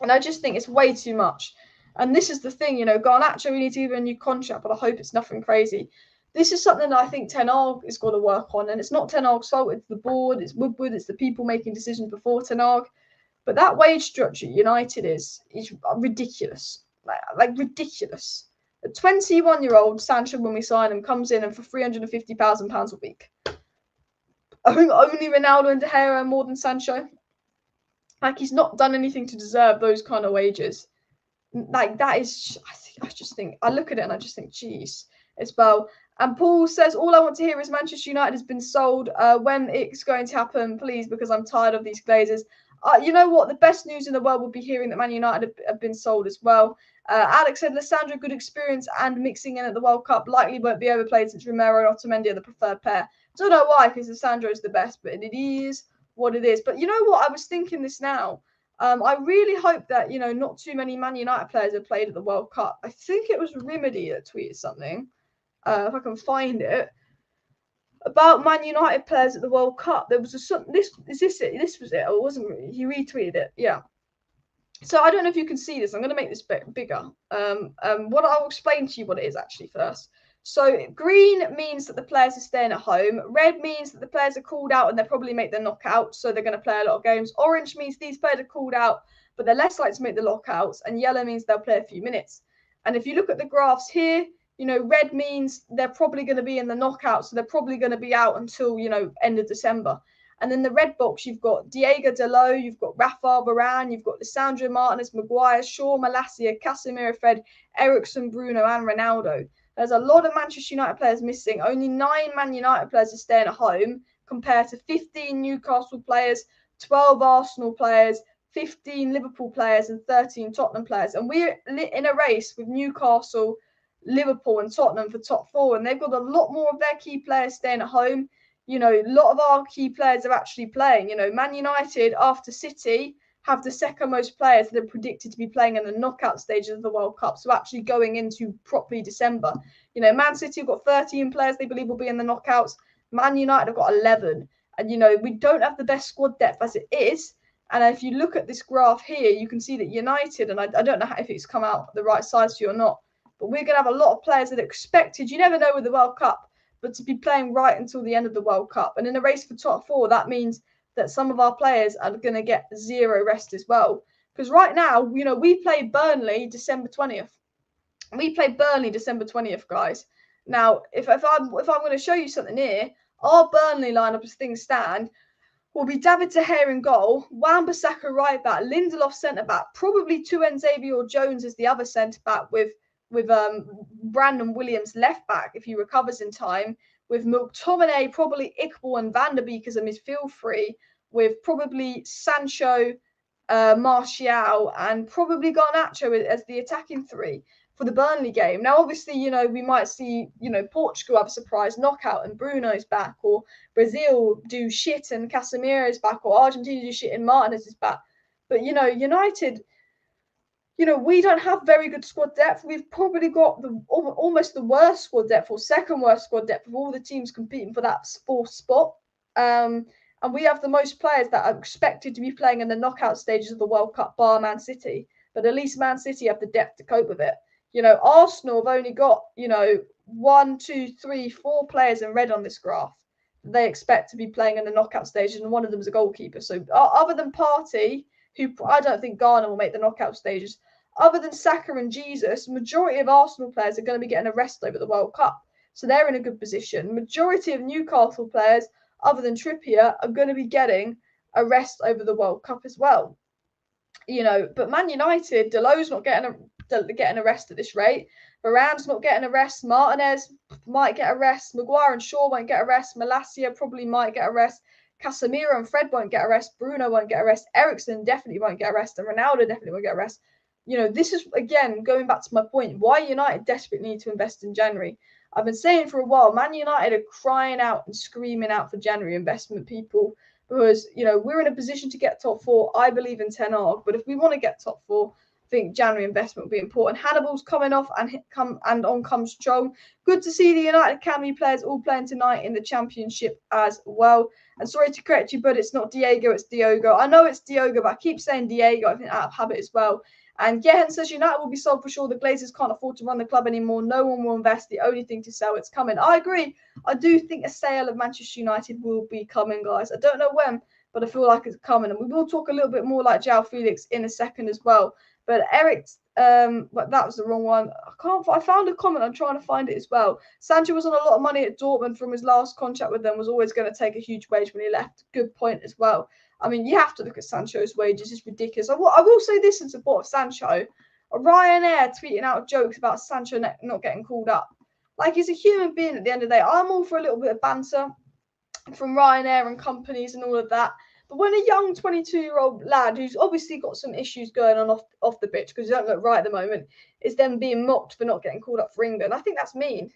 And I just think it's way too much. And this is the thing, Garnacho, we need to give him a new contract, but I hope it's nothing crazy. This is something that I think Ten Hag is going to work on, and it's not Ten Hag's fault. It's the board, it's Woodward, it's the people making decisions before Ten Hag. But that wage structure United is ridiculous, like ridiculous. A 21-year-old Sancho, when we sign him, comes in and for £350,000 a week. I think only Ronaldo and De Gea are more than Sancho. Like, he's not done anything to deserve those kind of wages. Like, that is, I look at it and I just think, geez, as well. And Paul says, all I want to hear is Manchester United has been sold. When it's going to happen, please, because I'm tired of these Glazers. You know what? The best news in the world would be hearing that Man United have been sold as well. Alex said, Lissandra, good experience and mixing in at the World Cup. Likely won't be overplayed since Romero and Otamendi are the preferred pair. Don't know why, because Lissandra is the best, but it is what it is. But you know what? I was thinking this now. I really hope that, not too many Man United players have played at the World Cup. I think it was Remedy that tweeted something, if I can find it, about Man United players at the World Cup. There was this was it, or wasn't it? He retweeted it, yeah. So I don't know if you can see this. I'm going to make this bit bigger. What I'll explain to you what it is actually first. So green means that the players are staying at home. Red means that the players are called out and they'll probably make the knockout, so they're going to play a lot of games. Orange means these players are called out, but they're less likely to make the lockouts. And yellow means they'll play a few minutes. And if you look at the graphs here, red means they're probably going to be in the knockout, so they're probably going to be out until, end of December. And then the red box, you've got Diego Dalot, you've got Rafa Varane, you've got Lissandro Martinez, Maguire, Shaw, Malacia, Casemiro, Fred, Eriksen, Bruno, and Ronaldo. There's a lot of Manchester United players missing. Only 9 Man United players are staying at home compared to 15 Newcastle players, 12 Arsenal players, 15 Liverpool players, and 13 Tottenham players. And we're in a race with Newcastle, Liverpool and Tottenham for top four, and they've got a lot more of their key players staying at home. You know, a lot of our key players are actually playing. You know, Man United, after City, have the second most players that are predicted to be playing in the knockout stages of the World Cup. So actually going into properly December. You know, Man City have got 13 players they believe will be in the knockouts. Man United have got 11. And, you know, we don't have the best squad depth as it is. And if you look at this graph here, you can see that United, and I don't know if it's come out the right size for you or not, but we're going to have a lot of players that are expected, you never know with the World Cup, but to be playing right until the end of the World Cup. And in a race for top four, that means that some of our players are going to get zero rest as well. Because right now, you know, we play Burnley December 20th. We play Burnley December 20th, guys. Now, if I'm going to show you something here, our Burnley lineup as things stand will be David De Gea in goal, Wan-Bissaka right back, Lindelof centre back, probably Tuanzebe or Jones as the other centre back with Brandon Williams left back if he recovers in time, with McTominay, probably Iqbal and Van der Beek as a midfield three, with probably Sancho, Martial and probably Garnacho as the attacking three for the Burnley game. Now, obviously, you know, we might see, you know, Portugal have a surprise knockout and Bruno's back, or Brazil do shit and Casemiro's back, or Argentina do shit and Martinez is back. But, you know, United, you know, we don't have very good squad depth. We've probably got almost the worst squad depth or second worst squad depth of all the teams competing for that fourth spot. And we have the most players that are expected to be playing in the knockout stages of the World Cup, bar Man City. But at least Man City have the depth to cope with it. You know, Arsenal have only got, you know, 1, 2, 3, 4 players in red on this graph. They expect to be playing in the knockout stages, and one of them is a goalkeeper. So other than Partey, who I don't think Garner will make the knockout stages, other than Saka and Jesus, majority of Arsenal players are going to be getting a rest over the World Cup. So they're in a good position. Majority of Newcastle players, other than Trippier, are going to be getting a rest over the World Cup as well. You know, but Man United, Deleu's not getting a rest at this rate. Varane's not getting a rest. Martinez might get a rest. Maguire and Shaw won't get a rest. Malacia probably might get a rest. Casemiro and Fred won't get a rest. Bruno won't get a rest. Eriksen definitely won't get a rest. And Ronaldo definitely won't get a rest. You know, this is, again, going back to my point, why United desperately need to invest in January. I've been saying for a while, Man United are crying out and screaming out for January investment, people, because, you know, we're in a position to get top four. I believe in Ten Hag, but if we want to get top four, I think January investment will be important. Hannibal's coming off and on comes Chong. Good to see the United Academy players all playing tonight in the Championship as well. And sorry to correct you, but it's not Diego, it's Diogo. I know it's Diogo, but I keep saying Diego, I think out of habit as well. And Gehan says United will be sold for sure. The Glazers can't afford to run the club anymore. No one will invest. The only thing to sell, it's coming. I agree. I do think a sale of Manchester United will be coming, guys. I don't know when, but I feel like it's coming. And we will talk a little bit more like Joao Felix in a second as well. But Erik, but that was the wrong one. I found a comment. I'm trying to find it as well. Sancho was on a lot of money at Dortmund from his last contract with them. Was always going to take a huge wage when he left. Good point as well. I mean, you have to look at Sancho's wages. It's ridiculous. I will say this in support of Sancho. Ryanair tweeting out jokes about Sancho not getting called up. Like, he's a human being at the end of the day. I'm all for a little bit of banter from Ryanair and companies and all of that. But when a young 22-year-old lad who's obviously got some issues going on off the pitch because he don't look right at the moment is then being mocked for not getting called up for England, I think that's mean.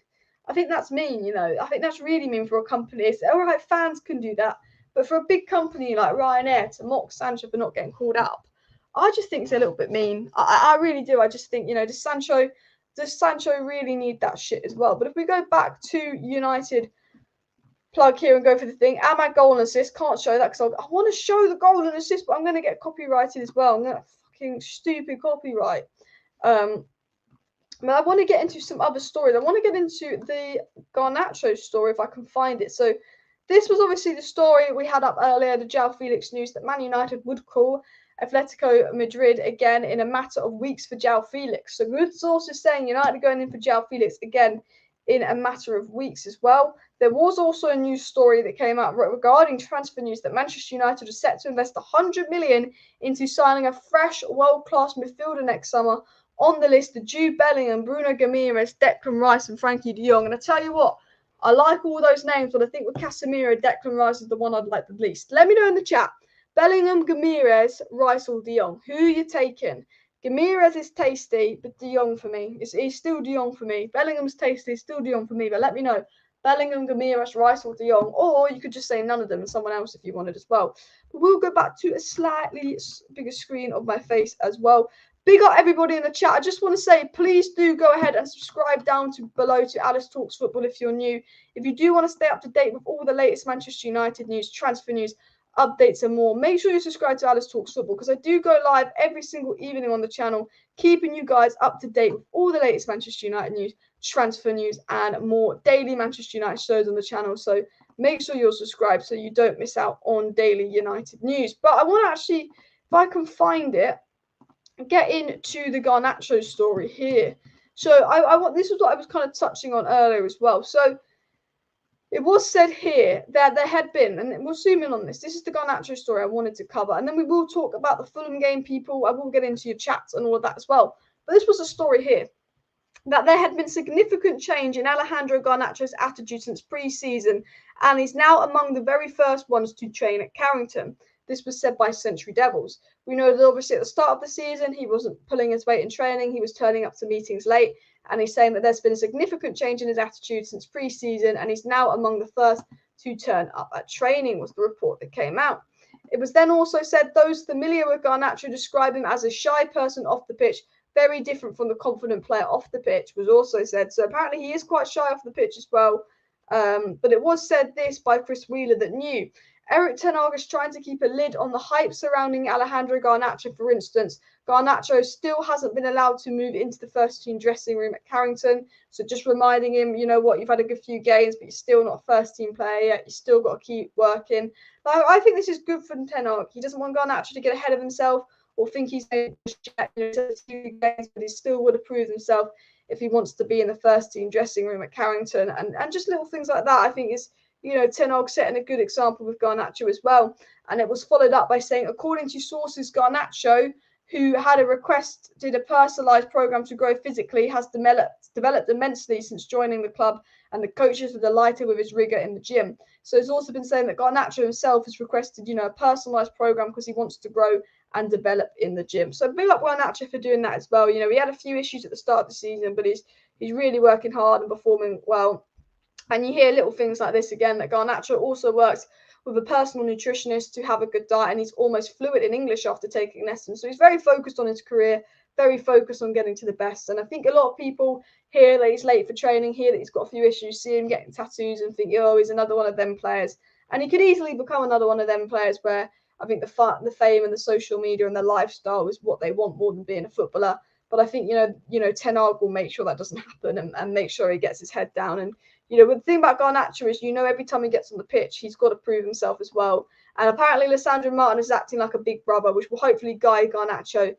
I think that's mean, you know. I think that's really mean for a company. It's all right, fans can do that. But for a big company like Ryanair to mock Sancho for not getting called up, I just think it's a little bit mean. I really do. I just think, you know, does Sancho really need that shit as well? But if we go back to United, plug here and go for the thing. Ahmad goal and assist. Can't show that because I want to show the goal and assist, but I'm going to get copyrighted as well. I'm going to fucking stupid copyright. But I want to get into some other stories. I want to get into the Garnacho story if I can find it. So this was obviously the story we had up earlier, the Joao Felix news that Man United would call Atletico Madrid again in a matter of weeks for Joao Felix. So good sources saying United going in for Joao Felix again in a matter of weeks as well. There was also a news story that came out regarding transfer news that Manchester United are set to invest 100 million into signing a fresh world-class midfielder next summer. On the list, the Jude Bellingham, Bruno Guimaraes, Declan Rice and Frankie de Jong. And I tell you what, I like all those names, but I think with Casemiro, Declan Rice is the one I'd like the least. Let me know in the chat. Bellingham, Guimaraes, Rice or de Jong. Who are you taking? Gameres is tasty, but De Jong for me. He's still De Jong for me. Bellingham's tasty, still De Jong for me. But let me know. Bellingham, Gameres, Rice, or De Jong. Or you could just say none of them and someone else if you wanted as well. But we'll go back to a slightly bigger screen of my face as well. Big up everybody in the chat. I just want to say, please do go ahead and subscribe down to below to Alice Talks Football if you're new. If you do want to stay up to date with all the latest Manchester United news, transfer news, updates and more, make sure you subscribe to Alice Talks Football because I do go live every single evening on the channel, keeping you guys up to date with all the latest Manchester United news, transfer news and more daily Manchester United shows on the channel. So make sure you're subscribed so you don't miss out on daily United news. But I want to actually, if I can find it, get into the Garnacho story here. So I want, this is what I was kind of touching on earlier as well. So it was said here that there had been, and we'll zoom in on this. This is the Garnacho story I wanted to cover. And then we will talk about the Fulham game, people. I will get into your chats and all of that as well. But this was a story here that there had been significant change in Alejandro Garnacho's attitude since pre-season, and he's now among the very first ones to train at Carrington. This was said by Century Devils. We know that obviously at the start of the season, he wasn't pulling his weight in training. He was turning up to meetings late. And he's saying that there's been a significant change in his attitude since pre-season, and he's now among the first to turn up at training, was the report that came out. It was then also said those familiar with Garnacho describe him as a shy person off the pitch, very different from the confident player off the pitch, was also said. So apparently he is quite shy off the pitch as well. But it was said this by Chris Wheeler that knew Erik Ten Hag is trying to keep a lid on the hype surrounding Alejandro Garnacho, for instance. Garnacho still hasn't been allowed to move into the first team dressing room at Carrington. So just reminding him, you know what, you've had a good few games, but you're still not a first team player yet. You still got to keep working. Now, I think this is good for Ten Hag. He doesn't want Garnacho to get ahead of himself or think he's going to games, but he still would have proved himself if he wants to be in the first team dressing room at Carrington. And just little things like that, I think is, you know, Ten Hag setting a good example with Garnacho as well. And it was followed up by saying, according to sources, Garnacho, who had a requested a personalised programme to grow physically, has developed immensely since joining the club, and the coaches were delighted with his rigour in the gym. So it's also been saying that Garnacho himself has requested, you know, a personalised programme because he wants to grow and develop in the gym. So big up Garnacho for doing that as well. You know, he had a few issues at the start of the season, but he's really working hard and performing well. And you hear little things like this again, that Garnacho also works with a personal nutritionist to have a good diet, and he's almost fluent in English after taking lessons. So he's very focused on his career, very focused on getting to the best. And I think a lot of people hear that he's late for training, hear that he's got a few issues, see him getting tattoos and think, oh, he's another one of them players. And he could easily become another one of them players where I think the fame and the social media and the lifestyle is what they want more than being a footballer. But I think, you know, Ten Hag will make sure that doesn't happen and make sure he gets his head down. And, you know, the thing about Garnacho is, you know, every time he gets on the pitch, he's got to prove himself as well. And apparently Lisandro Martinez is acting like a big brother, which will hopefully guide Garnacho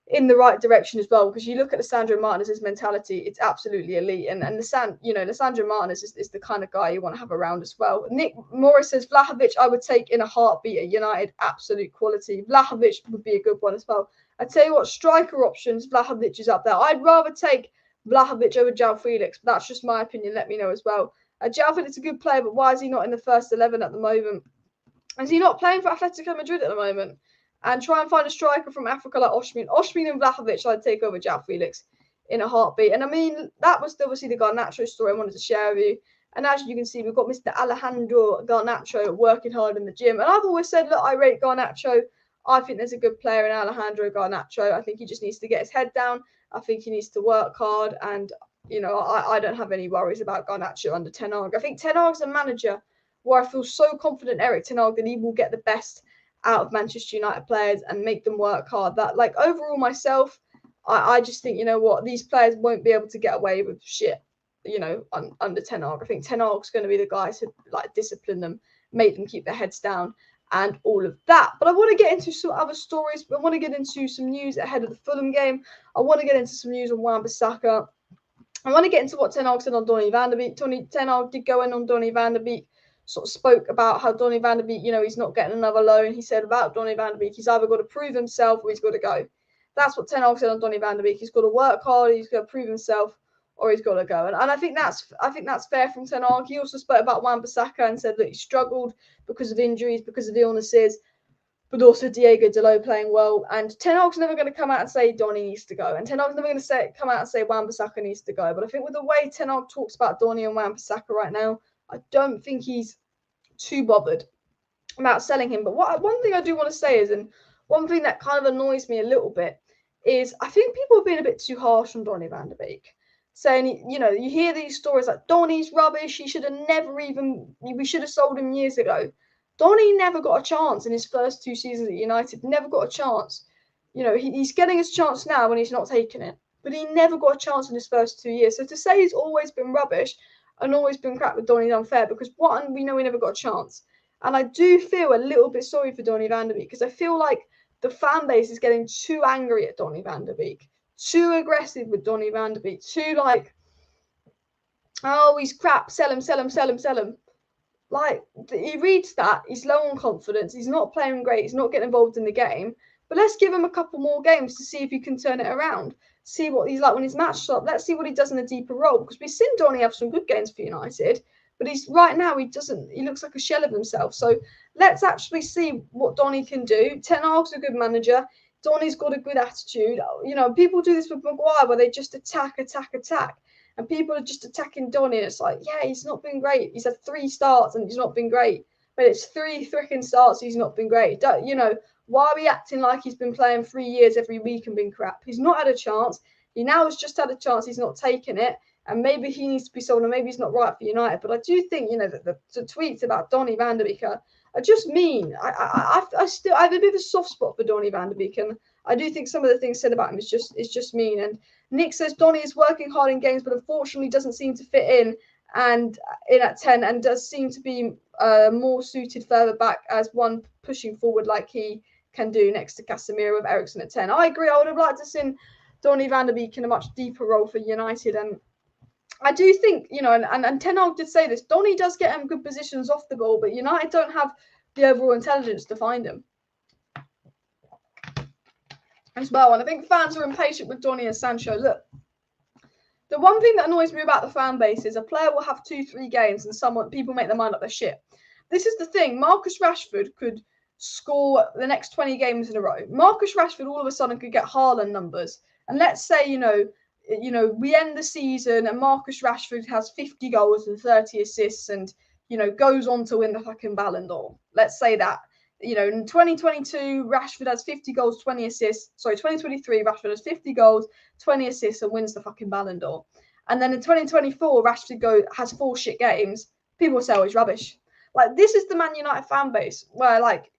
in the right direction as well. Because you look at Lisandro Martinez's mentality, it's absolutely elite. And Lisandro Martinez is the kind of guy you want to have around as well. Nick Morris says, Vlahovic, I would take in a heartbeat at United. Absolute quality. Vlahovic would be a good one as well. I tell you what, striker options, Vlahovic is up there. I'd rather take Vlahovic over Joao Felix, but that's just my opinion. Let me know as well. Joao Felix is a good player, but why is he not in the first 11 at the moment? Is he not playing for Atletico Madrid at the moment? And try and find a striker from Africa like Osimhen. Osimhen and Vlahovic, I'd take over Joao Felix in a heartbeat. And I mean, that was obviously the Garnacho story I wanted to share with you. And as you can see, we've got Mr. Alejandro Garnacho working hard in the gym. And I've always said, look, I rate Garnacho. I think there's a good player in Alejandro Garnacho. I think he just needs to get his head down. I think he needs to work hard. And, you know, I don't have any worries about Garnacho under Ten Hag. I think Ten Hag's a manager where I feel so confident, Erik Ten Hag, that he will get the best out of Manchester United players and make them work hard. That, like, overall myself, I just think, you know what, these players won't be able to get away with shit, you know, under Ten Hag. I think Ten Hag's going to be the guy to, like, discipline them, make them keep their heads down and all of that. But I want to get into some other stories. I want to get into some news ahead of the Fulham game. I want to get into some news on Wan-Bissaka. I want to get into what Ten Hag said on Donny van de Beek. Ten Hag did go in on Donny van de Beek, sort of spoke about how Donny van de Beek, you know, he's not getting another loan. He said about Donny van de Beek, he's either got to prove himself or he's got to go. That's what Ten Hag said on Donny van de Beek. He's got to work hard, he's got to prove himself, or he's got to go. And I think that's fair from Ten Hag. He also spoke about Wan-Bissaka and said that he struggled because of injuries, because of illnesses. but also Diego Dalot playing well. And Ten Hag's never going to come out and say Donny needs to go. And Ten Hag's never going to come out and say Wan-Bissaka needs to go. But I think with the way Ten Hag talks about Donny and Wan-Bissaka right now, I don't think he's too bothered about selling him. But one thing I do want to say is, and one thing that kind of annoys me a little bit, is I think people have been a bit too harsh on Donny van de Beek. Saying, you hear these stories like Donny's rubbish, we should have sold him years ago. Donny never got a chance in his first 2 seasons at United, never got a chance. He's getting his chance now when he's not taking it, but he never got a chance in his first 2 years. So to say he's always been rubbish and always been crap with Donny is unfair, because we know he never got a chance. And I do feel a little bit sorry for Donny van de Beek, because I feel like the fan base is getting too angry at Donny van de Beek, too aggressive with Donny van de Beek, too like, oh, he's crap, sell him. Like, he reads that, he's low on confidence, he's not playing great, he's not getting involved in the game, but let's give him a couple more games to see if he can turn it around, see what he's like when he's matched up, let's see what he does in a deeper role, because we've seen Donny have some good games for United, but he looks like a shell of himself. So let's actually see what Donny can do. Ten Hag's a good manager, Donny's got a good attitude. People do this with Maguire where they just attack. And people are just attacking Donny. And it's like, yeah, he's not been great. He's had 3 starts and he's not been great. But it's 3 freaking starts, he's not been great. Why are we acting like he's been playing 3 years every week and been crap? He's not had a chance. He now has just had a chance. He's not taken it. And maybe he needs to be sold, and maybe he's not right for United. But I do think, that the tweets about Donny van de Beek are just mean. I have a bit of a soft spot for Donny van de Beek, and I do think some of the things said about him is just mean. And Nick says Donny is working hard in games, but unfortunately doesn't seem to fit in at 10, and does seem to be more suited further back as one pushing forward like he can do next to Casemiro with Eriksen at 10. I agree. I would have liked to see Donny van de Beek in a much deeper role for United, and I do think, and Ten Hag did say this, Donny does get him good positions off the goal, but United don't have the overall intelligence to find him as well. And I think fans are impatient with Donny and Sancho. Look, the one thing that annoys me about the fan base is a player will have 2-3 games and people make their mind up their shit. This is the thing. Marcus Rashford could score the next 20 games in a row. Marcus Rashford all of a sudden could get Haaland numbers. And let's say, we end the season and Marcus Rashford has 50 goals and 30 assists and, goes on to win the fucking Ballon d'Or. Let's say that. In 2022, Rashford has 50 goals, 20 assists. Sorry, 2023, Rashford has 50 goals, 20 assists and wins the fucking Ballon d'Or. And then in 2024, Rashford has 4 shit games. People say, oh, he's rubbish. Like, this is the Man United fan base where, like,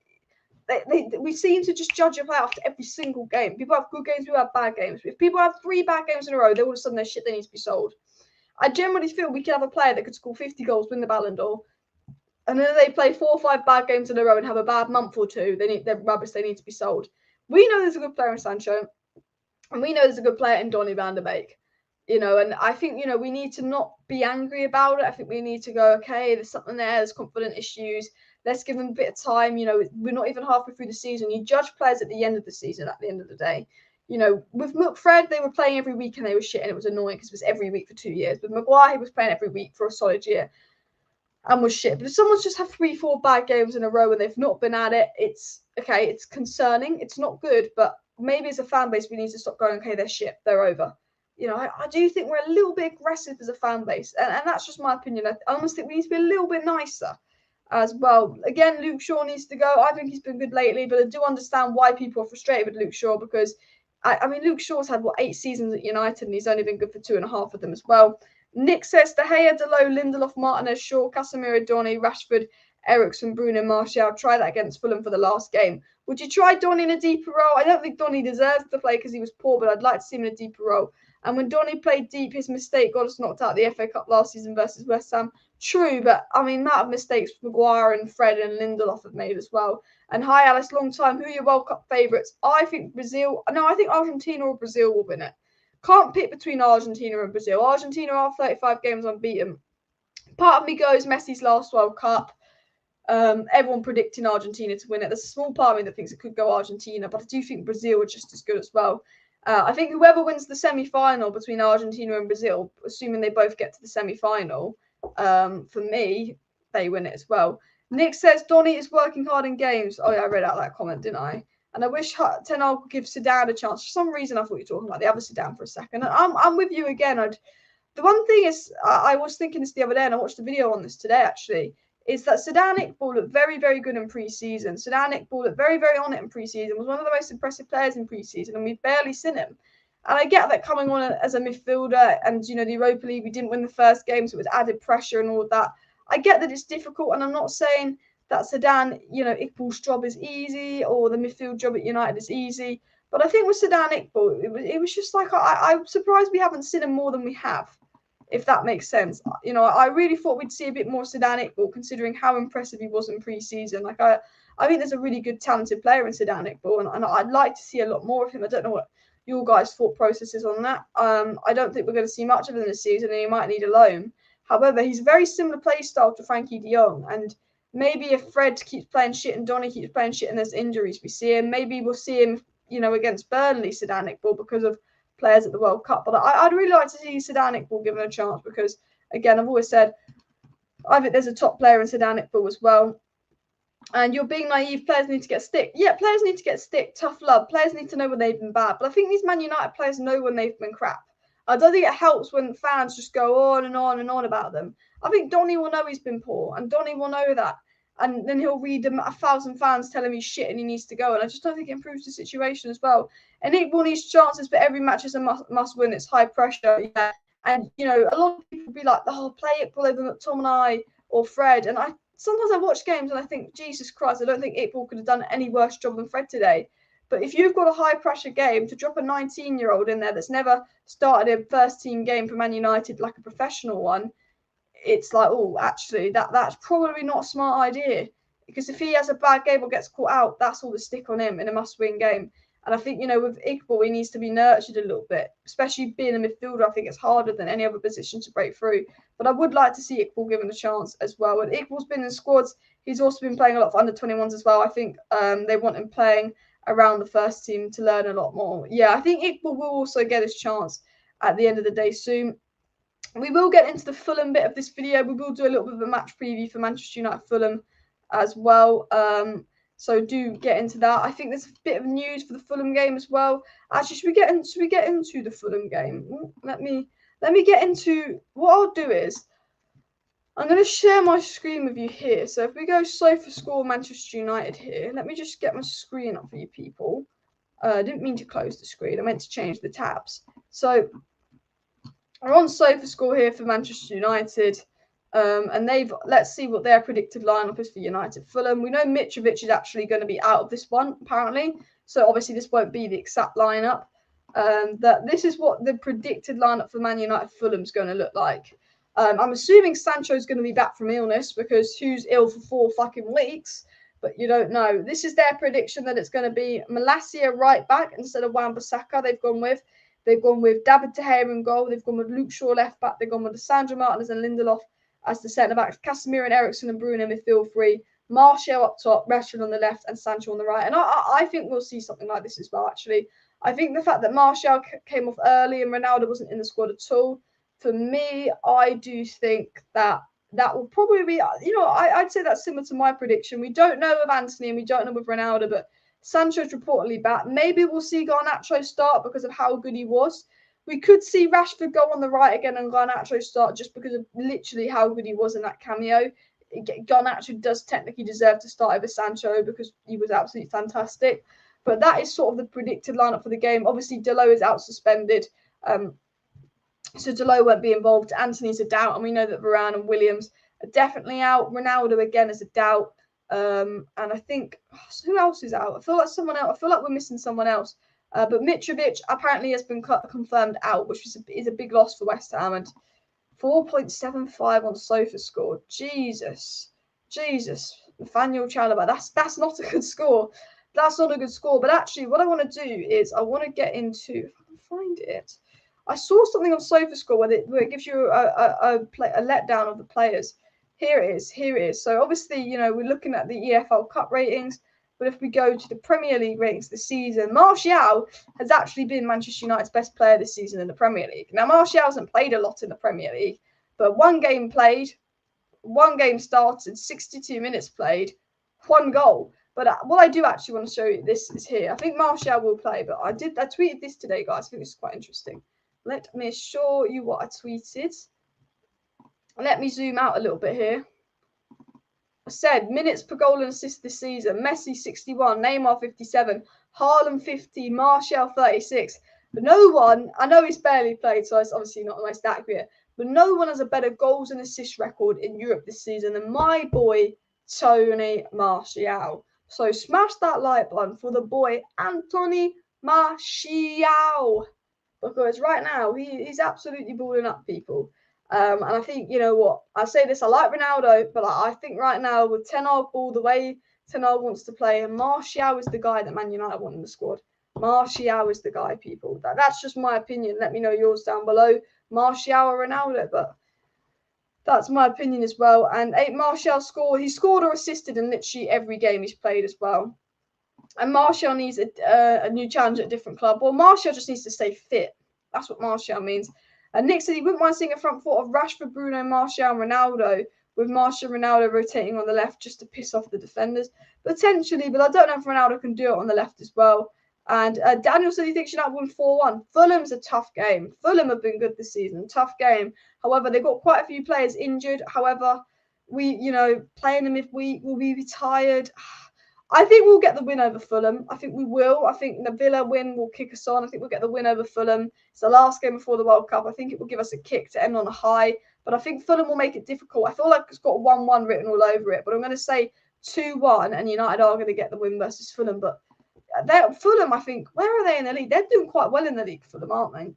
we seem to just judge a player after every single game. People have good games, people have bad games. If people have 3 bad games in a row, all of a sudden they're shit, they need to be sold. I generally feel we could have a player that could score 50 goals, win the Ballon d'Or, and then they play 4 or 5 bad games in a row and have a bad month or 2. They're rubbish, they need to be sold. We know there's a good player in Sancho, and we know there's a good player in Donny van de Beek. And I think, we need to not be angry about it. I think we need to go, okay, there's something there, there's confident issues. Let's give them a bit of time. We're not even halfway through the season. You judge players at the end of the season, at the end of the day. With Fred, they were playing every week and they were shit, and it was annoying because it was every week for 2 years. With Maguire, he was playing every week for a solid year and was shit. But if someone's just had 3-4 bad games in a row and they've not been at it, it's okay, it's concerning. It's not good, but maybe as a fan base, we need to stop going, okay, they're shit, they're over. I do think we're a little bit aggressive as a fan base, and that's just my opinion. I almost think we need to be a little bit nicer as well. Again, Luke Shaw needs to go. I think he's been good lately, but I do understand why people are frustrated with Luke Shaw, because Luke Shaw's had 8 seasons at United and he's only been good for 2.5 of them as well. Nick says De Gea, Dalot, Lindelof, Martinez, Shaw, Casemiro, Donny, Rashford, Eriksen, Bruno, Martial. Try that against Fulham for the last game. Would you try Donny in a deeper role? I don't think Donny deserves to play because he was poor, but I'd like to see him in a deeper role. And when Donny played deep, his mistake got us knocked out of the FA Cup last season versus West Ham. True, but amount of mistakes Maguire and Fred and Lindelof have made as well. And hi, Alice, long time. Who are your World Cup favourites? I think I think Argentina or Brazil will win it. Can't pick between Argentina and Brazil. Argentina are 35 games unbeaten. Part of me goes Messi's last World Cup. Everyone predicting Argentina to win it. There's a small part of me that thinks it could go Argentina, but I do think Brazil are just as good as well. I think whoever wins the semi-final between Argentina and Brazil, assuming they both get to the semi-final, for me, they win it as well. Nick says Donny is working hard in games. Oh yeah, I read out that comment, didn't I? And I wish Ten Hag would give Zidane a chance. For some reason, I thought you were talking about the other Zidane for a second. And I'm with you again. The one thing is, I was thinking this the other day, and I watched a video on this today actually, is that Zidane Iqbal looked very, very good in pre-season. Zidane Iqbal looked very, very on it in pre-season. Was one of the most impressive players in pre-season, and we've barely seen him. And I get that coming on as a midfielder, and the Europa League, we didn't win the first game, so it was added pressure and all of that. I get that it's difficult, and I'm not saying that Zidane, Iqbal's job is easy or the midfield job at United is easy. But I think with Zidane Iqbal, it was just like I'm surprised we haven't seen him more than we have, if that makes sense. I really thought we'd see a bit more Zidane Iqbal, considering how impressive he was in pre-season. Like I think there's a really good, talented player in Zidane Iqbal, and I'd like to see a lot more of him. I don't know what your guys' thought process is on that. I don't think we're going to see much of him this season, and he might need a loan. However, he's a very similar play style to Frankie de Jong, and maybe if Fred keeps playing shit and Donny keeps playing shit and there's injuries, we see him. Maybe we'll see him, against Burnley, Zidane Iqbal, because of players at the World Cup. But I'd really like to see Zidane Iqbal given a chance because, again, I've always said I think there's a top player in Zidane Iqbal as well. And you're being naive. Players need to get stick. Yeah, players need to get stick. Tough love. Players need to know when they've been bad. But I think these Man United players know when they've been crap. I don't think it helps when fans just go on and on and on about them. I think Donny will know he's been poor, and Donny will know that. And then he'll read 1,000 fans telling me shit and he needs to go. And I just don't think it improves the situation as well. And Iqbal needs chances, but every match is a must win. It's high pressure. Yeah. And, a lot of people be like, oh, play Iqbal over McTominay or Fred. And sometimes I watch games and I think, Jesus Christ, I don't think Iqbal could have done any worse job than Fred today. But if you've got a high-pressure game, to drop a 19-year-old in there that's never started a first-team game for Man United like a professional one, it's like, oh, actually, that's probably not a smart idea. Because if he has a bad game or gets caught out, that's all the stick on him in a must-win game. And I think, with Iqbal, he needs to be nurtured a little bit, especially being a midfielder. I think it's harder than any other position to break through. But I would like to see Iqbal given a chance as well. And Iqbal's been in squads. He's also been playing a lot for under-21s as well. I think they want him playing around the first team to learn a lot more. Yeah, I think Iqbal will also get his chance at the end of the day soon. We will get into the Fulham bit of this video. We will do a little bit of a match preview for Manchester United Fulham as well. So do get into that. I think there's a bit of news for the Fulham game as well. Actually, should we get into the Fulham game? Let me get into what I'll do is I'm going to share my screen with you here. So if we go SofaScore Manchester United here, let me just get my screen up for you people. I didn't mean to close the screen. I meant to change the tabs. So we're on SofaScore here for Manchester United. And let's see what their predicted lineup is for United Fulham. We know Mitrovic is actually going to be out of this one, apparently. So obviously this won't be the exact lineup. That this is what the predicted lineup for Man United Fulham is going to look like. I'm assuming Sancho is going to be back from illness because who's ill for 4 fucking weeks? But you don't know. This is their prediction that it's going to be Malacia right back instead of Wan-Bissaka. They've gone with David De Gea in goal. They've gone with Luke Shaw left back. They've gone with Sandro Martinez and Lindelof as the centre backs. Casemiro and Eriksen and Bruno midfield 3. Martial up top, Rashford on the left, and Sancho on the right. And I think we'll see something like this as well. Actually, I think the fact that Martial came off early and Ronaldo wasn't in the squad at all. For me, I do think that will probably be, I'd say that's similar to my prediction. We don't know with Antony and we don't know with Ronaldo, but Sancho's reportedly back. Maybe we'll see Garnacho start because of how good he was. We could see Rashford go on the right again and Garnacho start just because of literally how good he was in that cameo. Garnacho does technically deserve to start over Sancho because he was absolutely fantastic. But that is sort of the predicted lineup for the game. Obviously, Delo is out suspended. So Delo won't be involved. Antony's a doubt, and we know that Varane and Williams are definitely out. Ronaldo again is a doubt, and I think who else is out? I feel like someone else. I feel like we're missing someone else. But Mitrovic apparently has been confirmed out, which is a big loss for West Ham. And 4.75 on SofaScore. Jesus, Nathaniel Chalobah. That's not a good score. That's not a good score. But actually, what I want to do is I want to get into, if I can find it. I saw something on SofaScore where it gives you a letdown of the players. Here it is. So obviously, we're looking at the EFL Cup ratings, but if we go to the Premier League ratings this season, Martial has actually been Manchester United's best player this season in the Premier League. Now, Martial hasn't played a lot in the Premier League, but one game played, 1 game started, 62 minutes played, 1 goal. But what I do actually want to show you, this is here. I think Martial will play, but I tweeted this today, guys. I think this is quite interesting. Let me show you what I tweeted. Let me zoom out a little bit here. I said minutes per goal and assist this season. Messi 61, Neymar 57, Haaland 50, Martial 36. But no one, I know he's barely played, so it's obviously not the most accurate, but no one has a better goals and assist record in Europe this season than my boy, Tony Martial. So smash that like button for the boy, Anthony Martial. Because right now, he's absolutely balling up, people. And I think, you know what, I say this, I like Ronaldo, but I think right now with Ten Hag ball, the way Ten Hag wants to play, and Martial is the guy that Man United want in the squad. Martial is the guy, people. That's just my opinion. Let me know yours down below. Martial or Ronaldo, but that's my opinion as well. And Martial scored. He scored or assisted in literally every game he's played as well. And Martial needs a new challenge at a different club. Well, Martial just needs to stay fit. That's what Martial means. And Nick said he wouldn't mind seeing a front four of Rashford, Bruno, Martial, and Ronaldo, with Martial and Ronaldo rotating on the left just to piss off the defenders. Potentially, but I don't know if Ronaldo can do it on the left as well. And Daniel said he thinks United win 4-1. Fulham's a tough game. Fulham have been good this season. Tough game. However, they've got quite a few players injured. However, playing them if we will be tired. I think we'll get the win over Fulham. I think we will. I think the Villa win will kick us on. I think we'll get the win over Fulham. It's the last game before the World Cup. I think it will give us a kick to end on a high. But I think Fulham will make it difficult. I feel like it's got 1-1 written all over it. But I'm going to say 2-1, and United are going to get the win versus Fulham. But Fulham, I think, where are they in the league? They're doing quite well in the league, Fulham, aren't they?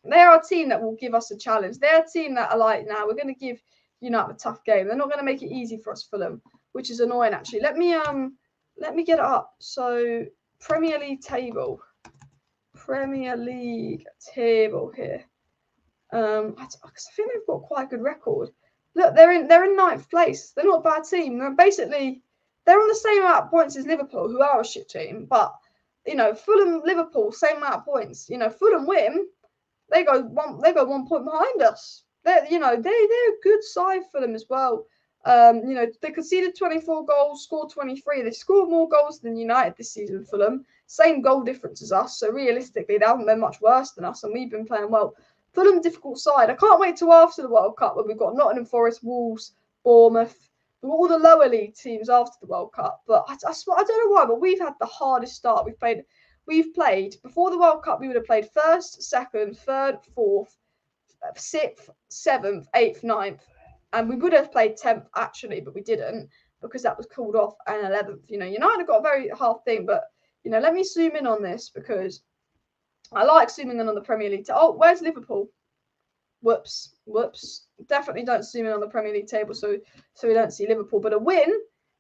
They're a team that will give us a challenge. They're a team that are like, now we're going to give United a tough game. They're not going to make it easy for us, Fulham, which is annoying, actually. Let me get it up. So, Premier League table here. Because I think they've got quite a good record. Look, they're in 9th place. They're not a bad team. They're on the same amount of points as Liverpool, who are a shit team. But Fulham, Liverpool, same amount of points. Fulham win, they go 1 point behind us. They're a good side for them as well. They conceded 24 goals, scored 23. They scored more goals than United this season, Fulham. Same goal difference as us. So realistically, they haven't been much worse than us, and we've been playing well. Fulham, difficult side. I can't wait till after the World Cup when we've got Nottingham Forest, Wolves, Bournemouth, all the lower league teams after the World Cup. But I don't know why, but we've had the hardest start. We've played before the World Cup. We would have played 1st, 2nd, 3rd, 4th, 6th, 7th, 8th, 9th. And we would have played 10th, actually, but we didn't because that was called off, and 11th. United have got a very hard thing, but, let me zoom in on this because I like zooming in on the Premier League. Oh, where's Liverpool? Whoops. Definitely don't zoom in on the Premier League table so we don't see Liverpool. But a win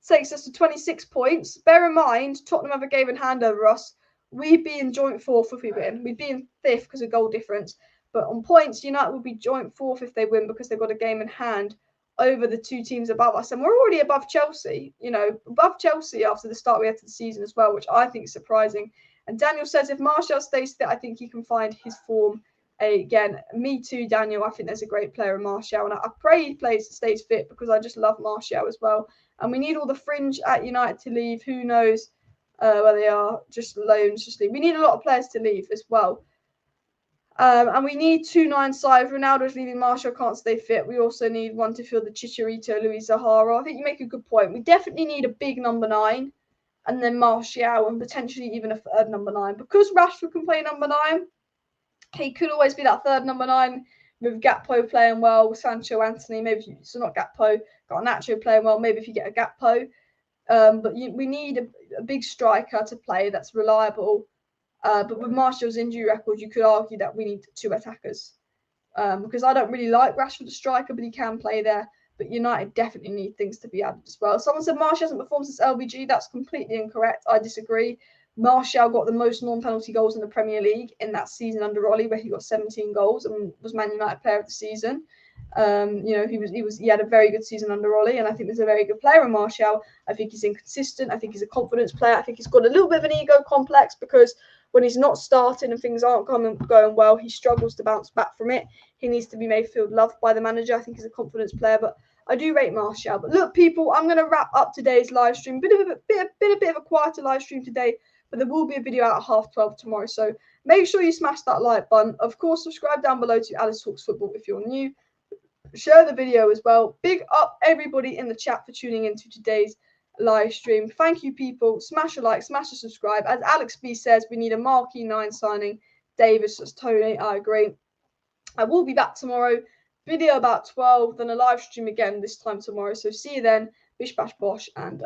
takes us to 26 points. Bear in mind, Tottenham have a game in hand over us. We'd be in joint 4th if we win. We'd be in 5th because of goal difference. But on points, United will be joint 4th if they win because they've got a game in hand over the 2 teams above us. And we're already above Chelsea, above Chelsea after the start we had to the season as well, which I think is surprising. And Daniel says if Martial stays fit, I think he can find his form again. Me too, Daniel. I think there's a great player in Martial. And I pray he stays fit because I just love Martial as well. And we need all the fringe at United to leave. Who knows where they are? Just loans, just leave. We need a lot of players to leave as well. And we need 2 9-side. Ronaldo's leaving. Martial can't stay fit. We also need one to fill the Chicharito, Luis Zahara. I think you make a good point. We definitely need a big number 9, and then Martial, and potentially even a 3rd number 9. Because Rashford can play number 9, he could always be that 3rd number 9 with Gakpo playing well, with Sancho, Anthony. Not Gakpo, Garnacho playing well. Maybe if you get a Gakpo. But we need a big striker to play that's reliable. But with Martial's injury record, you could argue that we need 2 attackers. Because I don't really like Rashford, the striker, but he can play there. But United definitely need things to be added as well. Someone said Martial hasn't performed since LVG. That's completely incorrect. I disagree. Martial got the most non-penalty goals in the Premier League in that season under Ollie, where he got 17 goals and was Man United Player of the Season. He had a very good season under Ollie, and I think there's a very good player in Martial. I think he's inconsistent. I think he's a confidence player. I think he's got a little bit of an ego complex because when he's not starting and things aren't going well, he struggles to bounce back from it. He needs to be made feel loved by the manager. I think he's a confidence player, but I do rate Martial. But look, people, I'm going to wrap up today's live stream. Been a bit of a quieter live stream today, but there will be a video out at 12:30 tomorrow. So make sure you smash that like button. Of course, subscribe down below to Alice Talks Football if you're new. Share the video as well. Big up everybody in the chat for tuning into today's live stream. Thank you, people. Smash a like, smash a subscribe. As Alex B says, we need a marquee 9 signing. Davis says Tony. I agree. I will be back tomorrow. Video about 12, then a live stream again this time tomorrow. So see you then. Bish bash bosh and